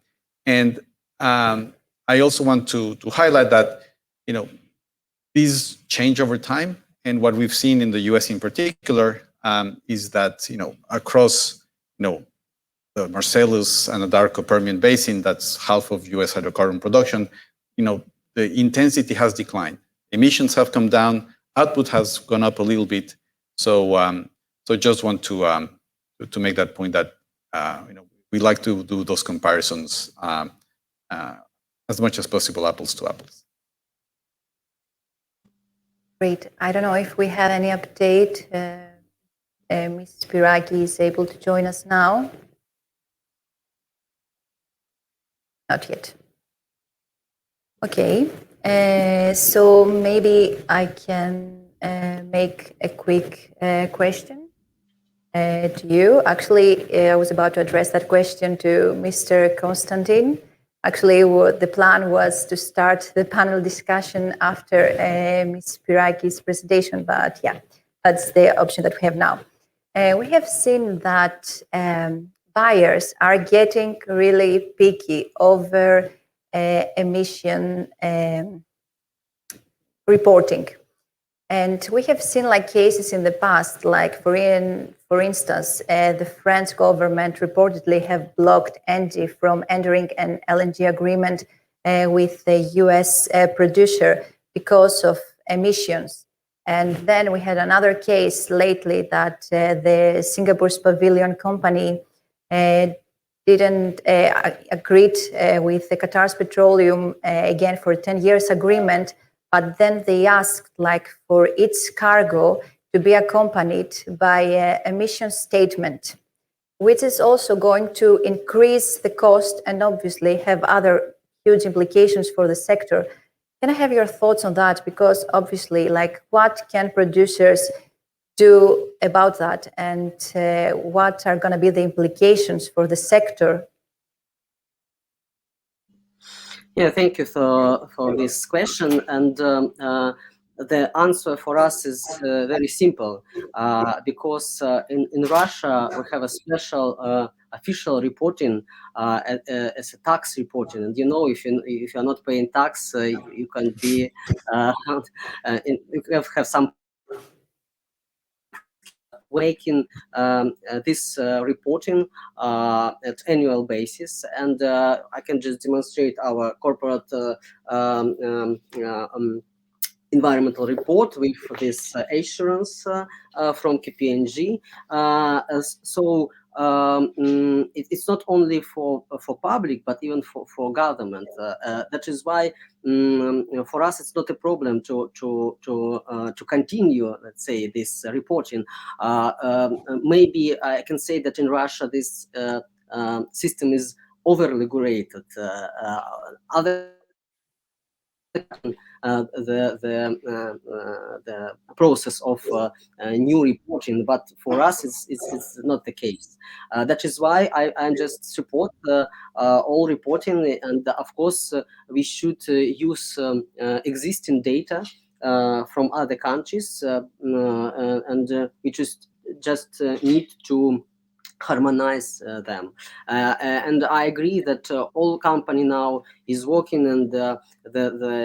also want to highlight that these change over time, and what we've seen in the US in particular is that across the Marcellus and Anadarko Permian Basin, that's half of US hydrocarbon production, the intensity has declined. Emissions have come down, output has gone up a little bit. So just want to make that point that we like to do those comparisons as much as possible, apples to apples. Great. I don't know if we have any update. Ms. Spyraki is able to join us now. Not yet. Okay. So maybe I can make a quick question. to you. Actually, I was about to address that question to Mr. Konstantin. Actually, the plan was to start the panel discussion after Ms. Spyraki's presentation, but yeah, that's the option that we have now. We have seen that buyers are getting really picky over emission reporting. And we have seen like cases in the past, like for instance, the French government reportedly have blocked Engie from entering an LNG agreement with the US producer because of emissions. And then we had another case lately that the Singapore's Pavilion company didn't agree with the Qatar's Petroleum again for a 10 years agreement. But then they asked like for its cargo to be accompanied by an emission statement, which is also going to increase the cost and obviously have other huge implications for the sector. Can I have your thoughts on that? Because obviously, like, what can producers do about that, and what are going to be the implications for the sector? Yeah, thank you for this question. And the answer for us is very simple, because in Russia we have a special official reporting as a tax reporting. And you know, if you're not paying tax, you can be you have some making this reporting at annual basis, and I can just demonstrate our corporate environmental report with this assurance from KPMG. So it's not only for public, but even for government. That is why for us it's not a problem to continue, let's say, this reporting. Maybe I can say that in Russia this system is over-regulated. Other the process of new reporting, but for us it's not the case. That is why I just support all reporting, and of course we should use existing data from other countries, and we just need to harmonize them. And I agree that all company now is working, and the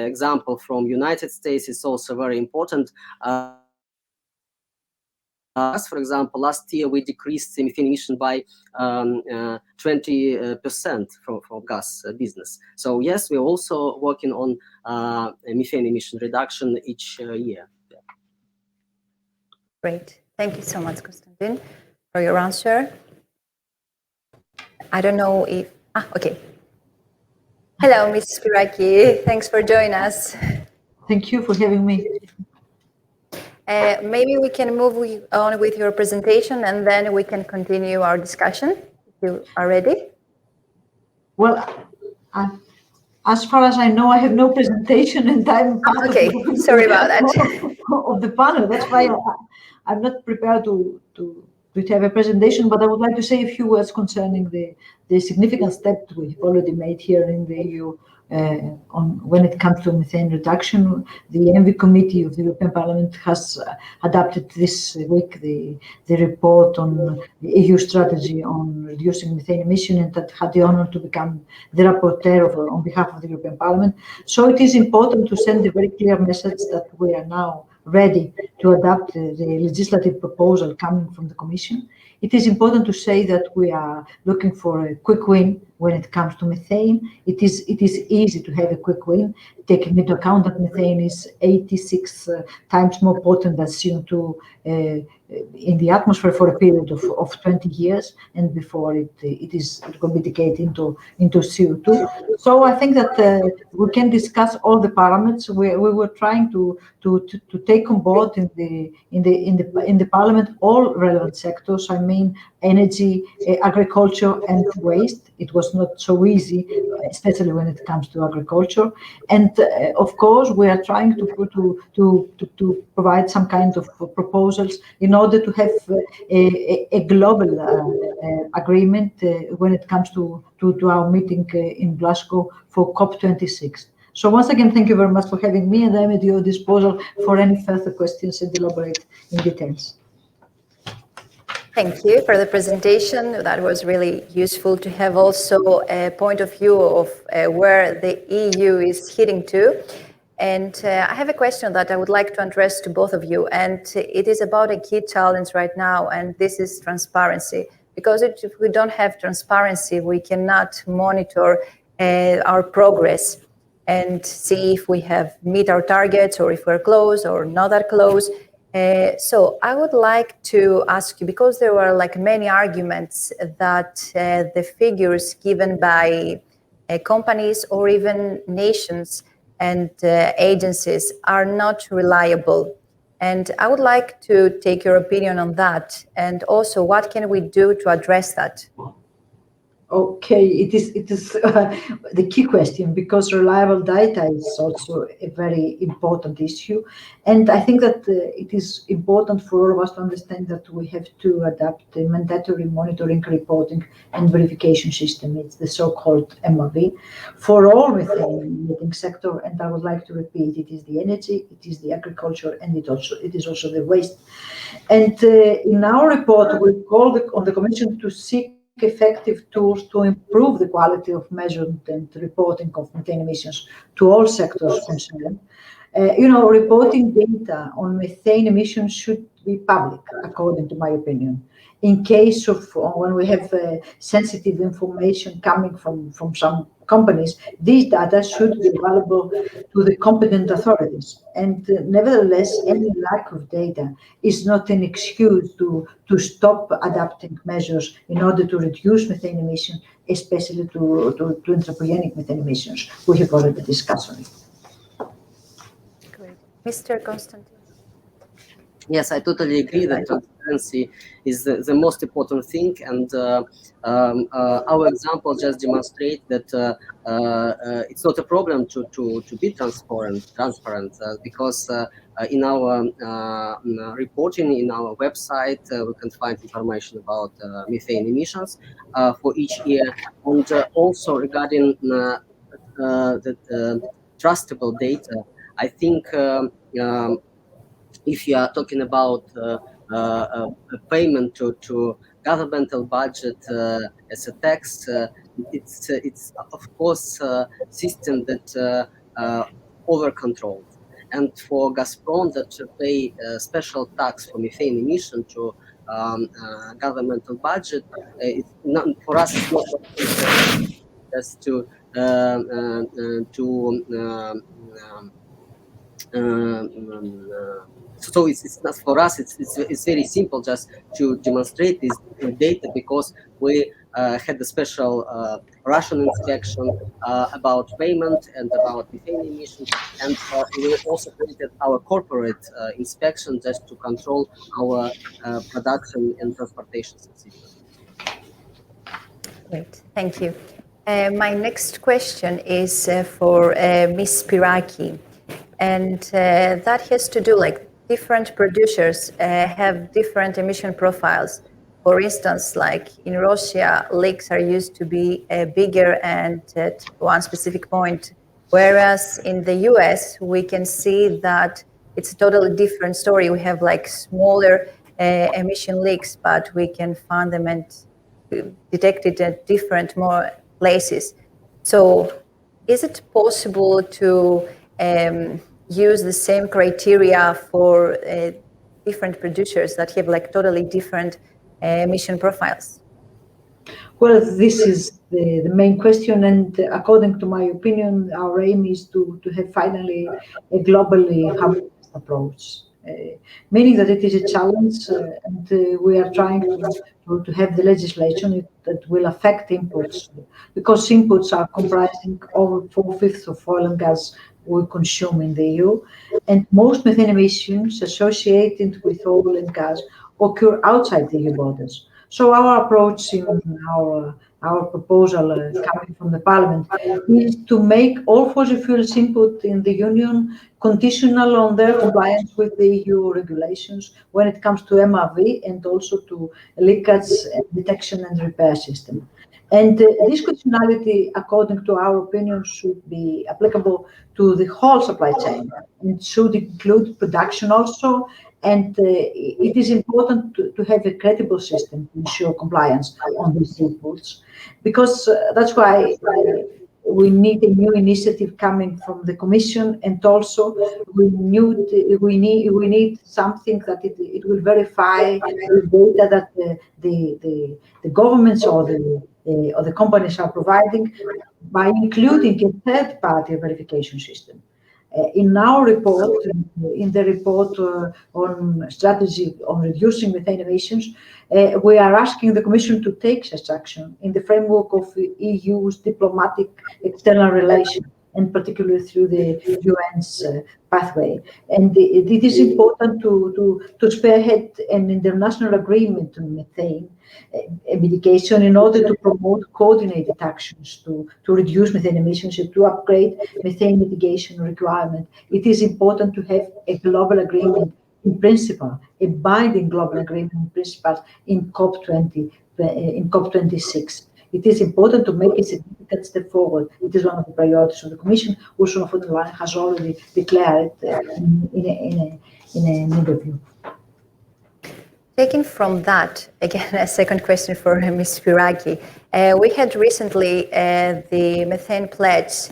example from United States is also very important. Us, for example, last year we decreased the methane emission by 20% from gas business. So yes, we're also working on methane emission reduction each year. Yeah. Great. Thank you so much, Konstantin, for your answer. I don't know if... okay. Hello, Ms. Spyraki. Thanks for joining us. Thank you for having me. Maybe we can move on with your presentation, and then we can continue our discussion, if you are ready. Well, as far as I know, I have no presentation, and I'm part okay. Sorry about that. of the panel. That's why I'm not prepared to have a presentation, but I would like to say a few words concerning the significant steps we've already made here in the EU on when it comes to methane reduction. The ENVI committee of the European Parliament has adopted this week the report on the EU strategy on reducing methane emission, and that had the honor to become the rapporteur on behalf of the European Parliament. So it is important to send a very clear message that we are now ready to adopt the legislative proposal coming from the Commission. It is important to say that we are looking for a quick win when it comes to methane. It is easy to have a quick win, taking into account that methane is 86 times more potent than CO2 in the atmosphere for a period of 20 years, and before it will be decayed into CO2. So I think that we can discuss all the parameters. We were trying to take on board in in the parliament all relevant sectors. I mean, energy, agriculture, and waste. It was not so easy, especially when it comes to agriculture. And of course, we are trying to provide some kind of proposals in order to have a global agreement when it comes to our meeting in Glasgow for COP26. So once again, thank you very much for having me, and I'm at your disposal for any further questions and elaborate in details. Thank you for the presentation. That was really useful to have also a point of view of where the EU is heading to. And I have a question that I would like to address to both of you, and it is about a key challenge right now, and this is transparency. Because if we don't have transparency, we cannot monitor our progress and see if we have meet our targets or if we're close or not that close. So I would like to ask you, because there were like many arguments that the figures given by companies or even nations and agencies are not reliable. And I would like to take your opinion on that. And also, what can we do to address that? Okay, it is the key question, because reliable data is also a very important issue, and I think that it is important for all of us to understand that we have to adapt the mandatory monitoring, reporting, and verification system. It's the so-called MRV for all within the emitting sector, and I would like to repeat: it is the energy, it is the agriculture, and it is also the waste. And in our report, we call on the Commission to seek effective tools to improve the quality of measurement and reporting of methane emissions to all sectors concerned. Reporting data on methane emissions should be public, according to my opinion. In case of when we have sensitive information coming from some companies, these data should be available to the competent authorities. And nevertheless, any lack of data is not an excuse to stop adapting measures in order to reduce methane emissions, especially to anthropogenic methane emissions. We have already discussed on it. Great. Mr. Konstantin. Yes, I totally agree that transparency is the most important thing, and our example just demonstrates that it's not a problem to be transparent because in our reporting in our website we can find information about methane emissions for each year, and also regarding the trustable data. I think if you are talking about a payment to governmental budget as a tax, it's of course a system that over controlled. And for Gazprom that pay special tax for methane emission to governmental budget, it's not, for us it's not just so it's not for us. It's very simple just to demonstrate this data, because we had a special Russian inspection about payment and about methane emissions, and we also created our corporate inspection just to control our production and transportation system. Great, thank you. My next question is for Ms. Spyraki, and that has to do like different producers have different emission profiles. For instance, like in Russia, leaks are used to be bigger and at one specific point, whereas in the US, we can see that it's a totally different story. We have like smaller emission leaks, but we can find them and detect it at different more places. So is it possible to use the same criteria for different producers that have like totally different emission profiles? Well, this is the main question, and according to my opinion, our aim is to have finally a globally harmonized approach. meaning that it is a challenge, and we are trying to have the legislation that will affect imports, because inputs are comprising over 4/5 of oil and gas we consume in the EU, and most methane emissions associated with oil and gas occur outside the EU borders. So our approach in our proposal coming from the Parliament is to make all fossil fuels input in the Union conditional on their compliance with the EU regulations when it comes to MRV and also to leakage detection and repair system. And this conditionality, according to our opinion, should be applicable to the whole supply chain. It should include production also, and it is important to have a credible system to ensure compliance on these inputs, because that's why we need a new initiative coming from the Commission, and also we need something that it will verify the data that the governments or the companies are providing by including a third-party verification system. In our report, in the report on strategy on reducing methane emissions, we are asking the Commission to take such action in the framework of the EU's diplomatic external relations, and particularly through the UN's pathway. And it is important to spearhead an international agreement on methane mitigation in order to promote coordinated actions to reduce methane emissions and to upgrade methane mitigation requirement. It is important to have a global agreement in principle, a binding global agreement in principle in COP26. It is important to make a significant step forward. It is one of the priorities of the Commission. Ursula von der Leyen has already declared in an interview. Taking from that, again, a second question for Ms. Spyraki. We had recently the methane pledge,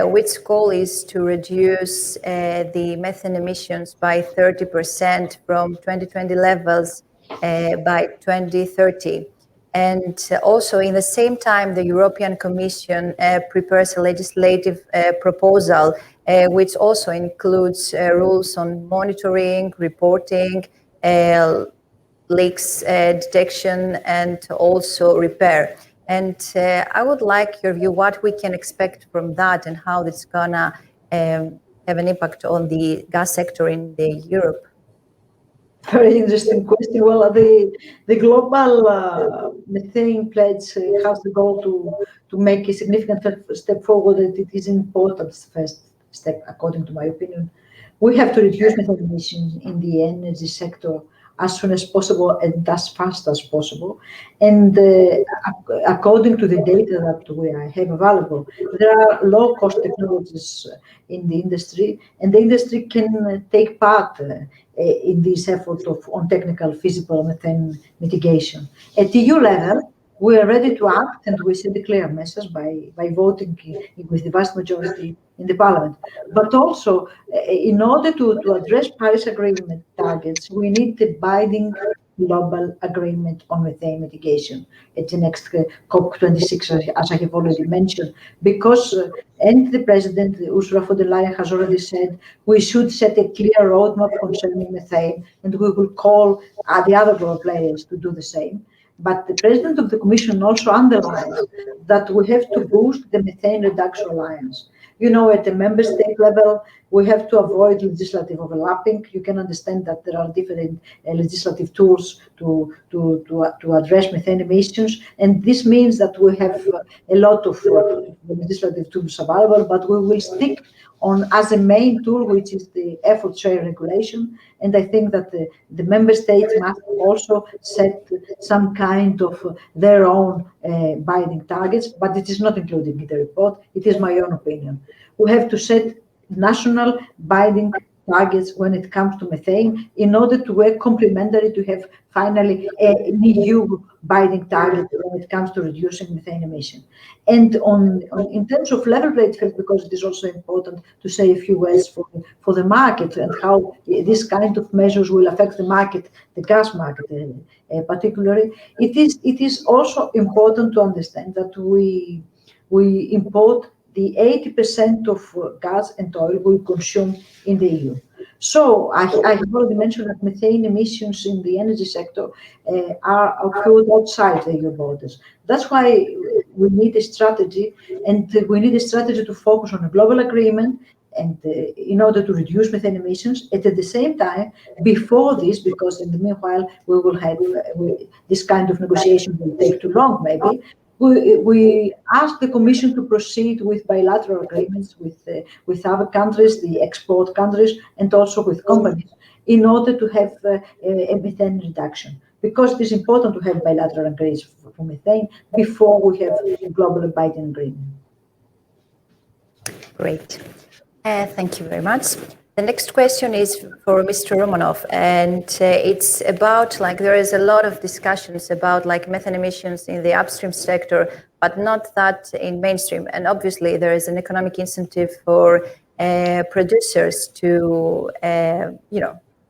which goal is to reduce the methane emissions by 30% from 2020 levels by 2030. And also, in the same time, the European Commission prepares a legislative proposal, which also includes rules on monitoring, reporting, leaks detection, and also repair. And I would like your view, what we can expect from that and how it's gonna have an impact on the gas sector in Europe. Very interesting question. Well, the global methane pledge has the goal to make a significant step forward, and it is an important first step, according to my opinion. We have to reduce methane emissions in the energy sector as soon as possible and as fast as possible. And according to the data that we have available, there are low-cost technologies in the industry, and the industry can take part in this effort on technical feasible methane mitigation. At EU level, we are ready to act, and we send a clear message by voting with the vast majority in the Parliament. But also, in order to address Paris Agreement targets, we need a binding global agreement on methane mitigation at the next COP26, as I have already mentioned, because, and the President, Ursula von der Leyen, has already said, we should set a clear roadmap concerning methane, and we will call the other global players to do the same. But the President of the Commission also underlined that we have to boost the Methane Reduction Alliance. You know, at the member state level, we have to avoid legislative overlapping. You can understand that there are different legislative tools to address methane emissions, and this means that we have a lot of legislative tools available, but we will stick on as a main tool, which is the effort share regulation. And I think that the member states must also set some kind of their own binding targets, but it is not included in the report. It is my own opinion. We have to set national binding targets when it comes to methane in order to work complementary to have finally an EU binding target when it comes to reducing methane emission. And in terms of level playing field, because it is also important to say a few words for the market and how this kind of measures will affect the market, the gas market particularly, it is also important to understand that we import the 80% of gas and oil we consume in the EU. So I have already mentioned that methane emissions in the energy sector are occurred outside the EU borders. That's why we need a strategy, and we need a strategy to focus on a global agreement and in order to reduce methane emissions. And at the same time, before this, because in the meanwhile we will have this kind of negotiation will take too long, maybe. We ask the Commission to proceed with bilateral agreements with other countries, the export countries, and also with companies, in order to have a methane reduction. Because it is important to have bilateral agreements for methane before we have a global binding agreement. Great. Thank you very much. The next question is for Mr. Romanov, and it's about, like, there is a lot of discussions about like methane emissions in the upstream sector, but not that in mainstream. And obviously there is an economic incentive for producers to,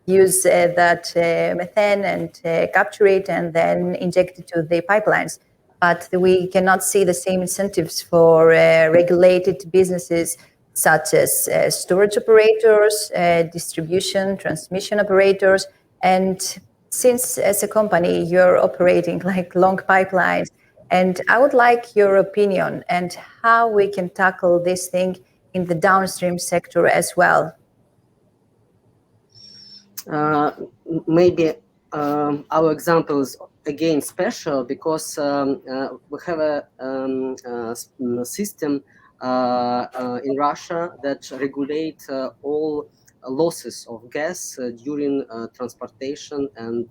use that methane and capture it and then inject it to the pipelines. But we cannot see the same incentives for regulated businesses such as storage operators, distribution, transmission operators. And since as a company, you're operating like long pipelines, and I would like your opinion and how we can tackle this thing in the downstream sector as well. Maybe our example is again special because we have a system in Russia that regulate all losses of gas during transportation and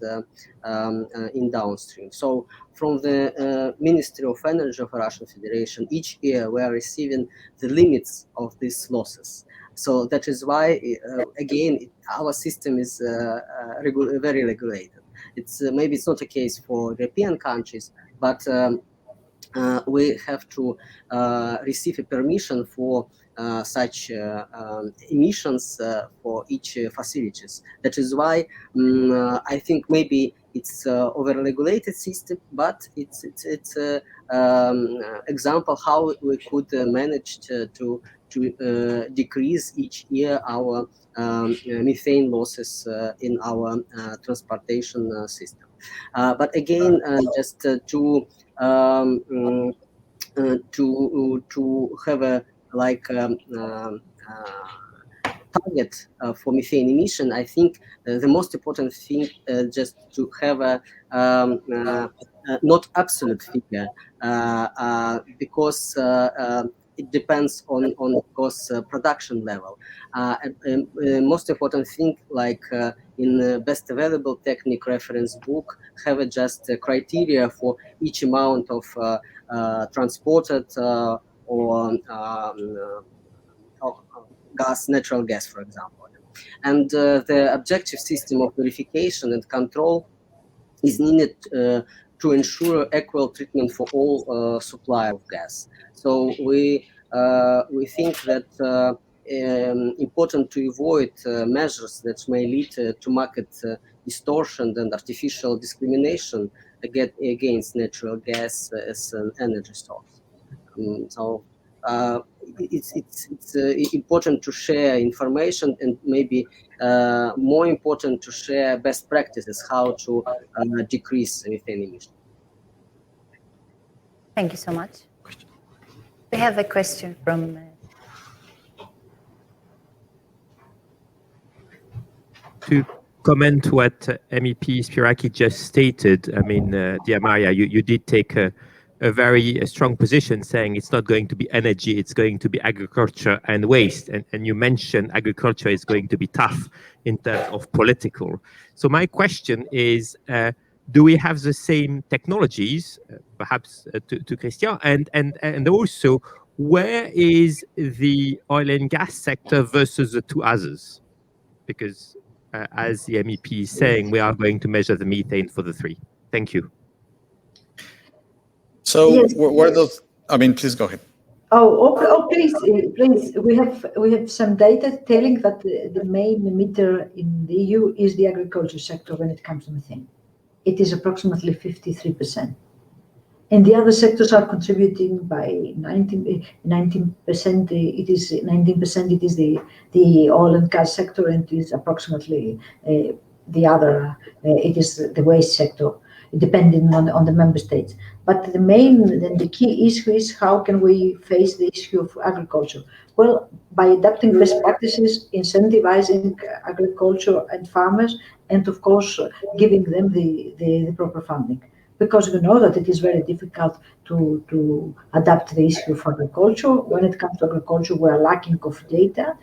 in downstream. So from the Ministry of Energy of Russian Federation, each year we are receiving the limits of these losses. So that is why, again, our system is very regulated. It's maybe it's not a case for European countries, but we have to receive a permission for such emissions for each facilities. That is why I think maybe it's over-regulated system, but it's example how we could manage to decrease each year our methane losses in our transportation system. But again, just to have a target for methane emission, I think the most important thing just to have a not absolute figure because it depends on of course production level. Most important thing, like in the best available technique reference book, have just a criteria for each amount of transported or natural gas, for example. And the objective system of verification and control is needed to ensure equal treatment for all supply of gas. So we think that important to avoid measures that may lead to market distortion and artificial discrimination against natural gas as an energy source. So it's important to share information, and maybe more important to share best practices how to decrease methane emissions. Thank you so much. We have a question from to comment what MEP Spyraki just stated. I mean, dear Maria, you did take a very strong position saying it's not going to be energy, it's going to be agriculture and waste. And you mentioned agriculture is going to be tough in terms of political. So my question is, do we have the same technologies, perhaps to Christian, and also where is the oil and gas sector versus the two others? Because as the MEP is saying, we are going to measure the methane for the three. Thank you. So Yes. where those? I mean, please go ahead. Oh, okay. Oh, please. We have some data telling that the main emitter in the EU is the agriculture sector when it comes to methane. It is approximately 53%. And the other sectors are contributing by 19%. It is 19%. It is the oil and gas sector, and it is approximately the other. It is the waste sector, depending on the member states. But the key issue is how can we face the issue of agriculture? Well, by adapting best practices, incentivizing agriculture and farmers, and of course giving them the proper funding. Because we know that it is very difficult to adapt the issue of agriculture. When it comes to agriculture, we are lacking of data.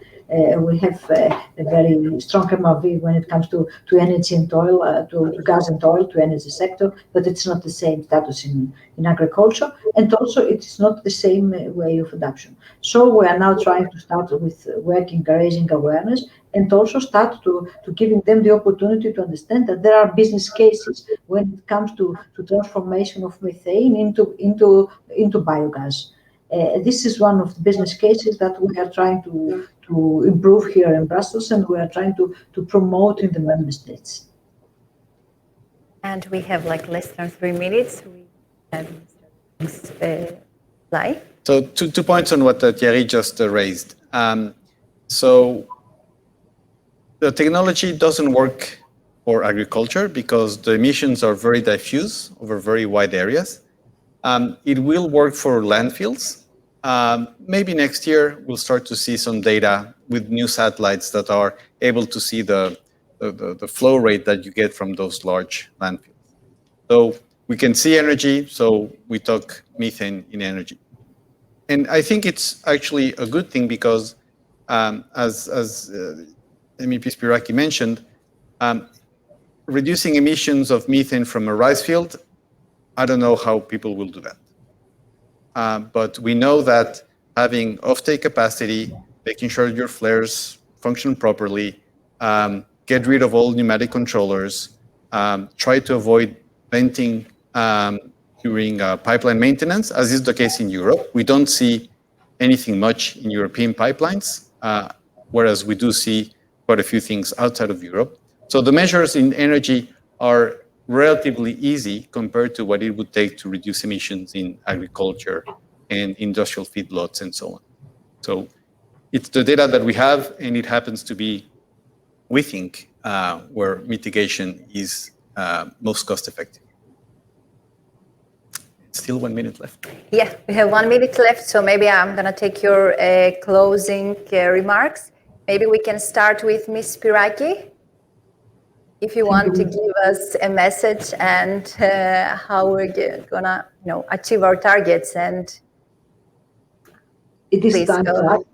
We have a very strong MRV when it comes to energy and oil, to gas and oil, to energy sector, but it's not the same status in agriculture, and also it's not the same way of adoption. So we are now trying to start with working, raising awareness, and also start to giving them the opportunity to understand that there are business cases when it comes to transformation of methane into biogas. This is one of the business cases that we are trying to improve here in Brussels, and we are trying to promote in the member states. And we have like less than 3 minutes. We have Mr. Lai. So two points on what Thierry just raised. So the technology doesn't work for agriculture because the emissions are very diffuse over very wide areas. It will work for landfills. Maybe next year we'll start to see some data with new satellites that are able to see the flow rate that you get from those large landfills. So we can see energy, so we talk methane in energy. And I think it's actually a good thing because as MEP Spyraki mentioned, reducing emissions of methane from a rice field, I don't know how people will do that. But we know that having offtake capacity, making sure your flares function properly, get rid of all pneumatic controllers, try to avoid venting during pipeline maintenance, as is the case in Europe. We don't see anything much in European pipelines, whereas we do see quite a few things outside of Europe. So the measures in energy are relatively easy compared to what it would take to reduce emissions in agriculture and industrial feedlots and so on. So it's the data that we have, and it happens to be, we think, where mitigation is most cost effective. Still 1 minute left. Yeah, we have 1 minute left, so maybe I'm going to take your closing remarks. Maybe we can start with Ms. Spyraki. If you want to give us a message and how we're gonna, achieve our targets, and it is time to act.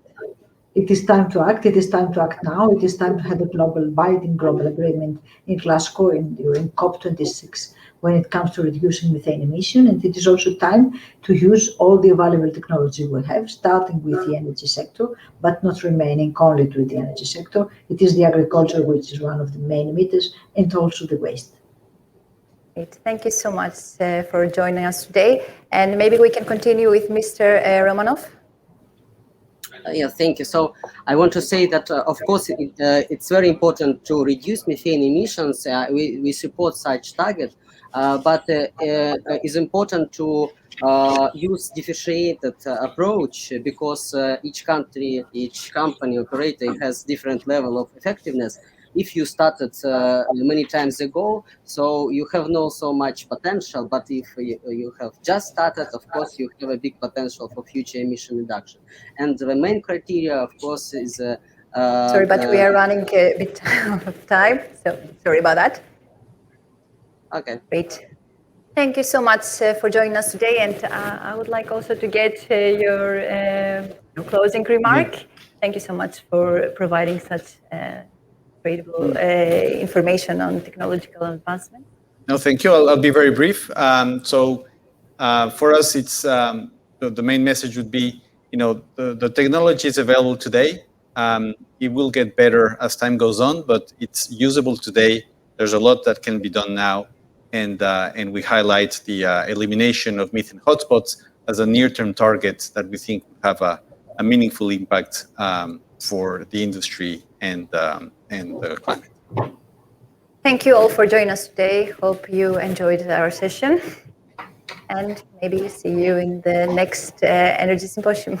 It is time to act. It is time to act now. It is time to have a binding global agreement in Glasgow during COP26 when it comes to reducing methane emission. And it is also time to use all the available technology we have, starting with the energy sector, but not remaining only to the energy sector. It is the agriculture which is one of the main emitters, and also the waste. Great. Thank you so much for joining us today. And maybe we can continue with Mr. Romanov. Yeah, thank you. So I want to say that, of course, it's very important to reduce methane emissions. We support such target, but it's important to use differentiated approach because each country, each company operator has different level of effectiveness. If you started many times ago, so you have no so much potential, but if you have just started, of course, you have a big potential for future emission reduction. And the main criteria, of course, is... sorry, but we are running a bit out of time, so sorry about that. Okay. Great. Thank you so much for joining us today, and I would like also to get your closing remark. Thank you so much for providing such incredible information on technological advancement. No, thank you. I'll be very brief. So for us, it's the main message would be, the technology is available today. It will get better as time goes on, but it's usable today. There's a lot that can be done now. And we highlight the elimination of methane hotspots as a near-term target that we think will have a meaningful impact for the industry and the climate. Thank you all for joining us today. Hope you enjoyed our session. and maybe see you in the next Energy Symposium.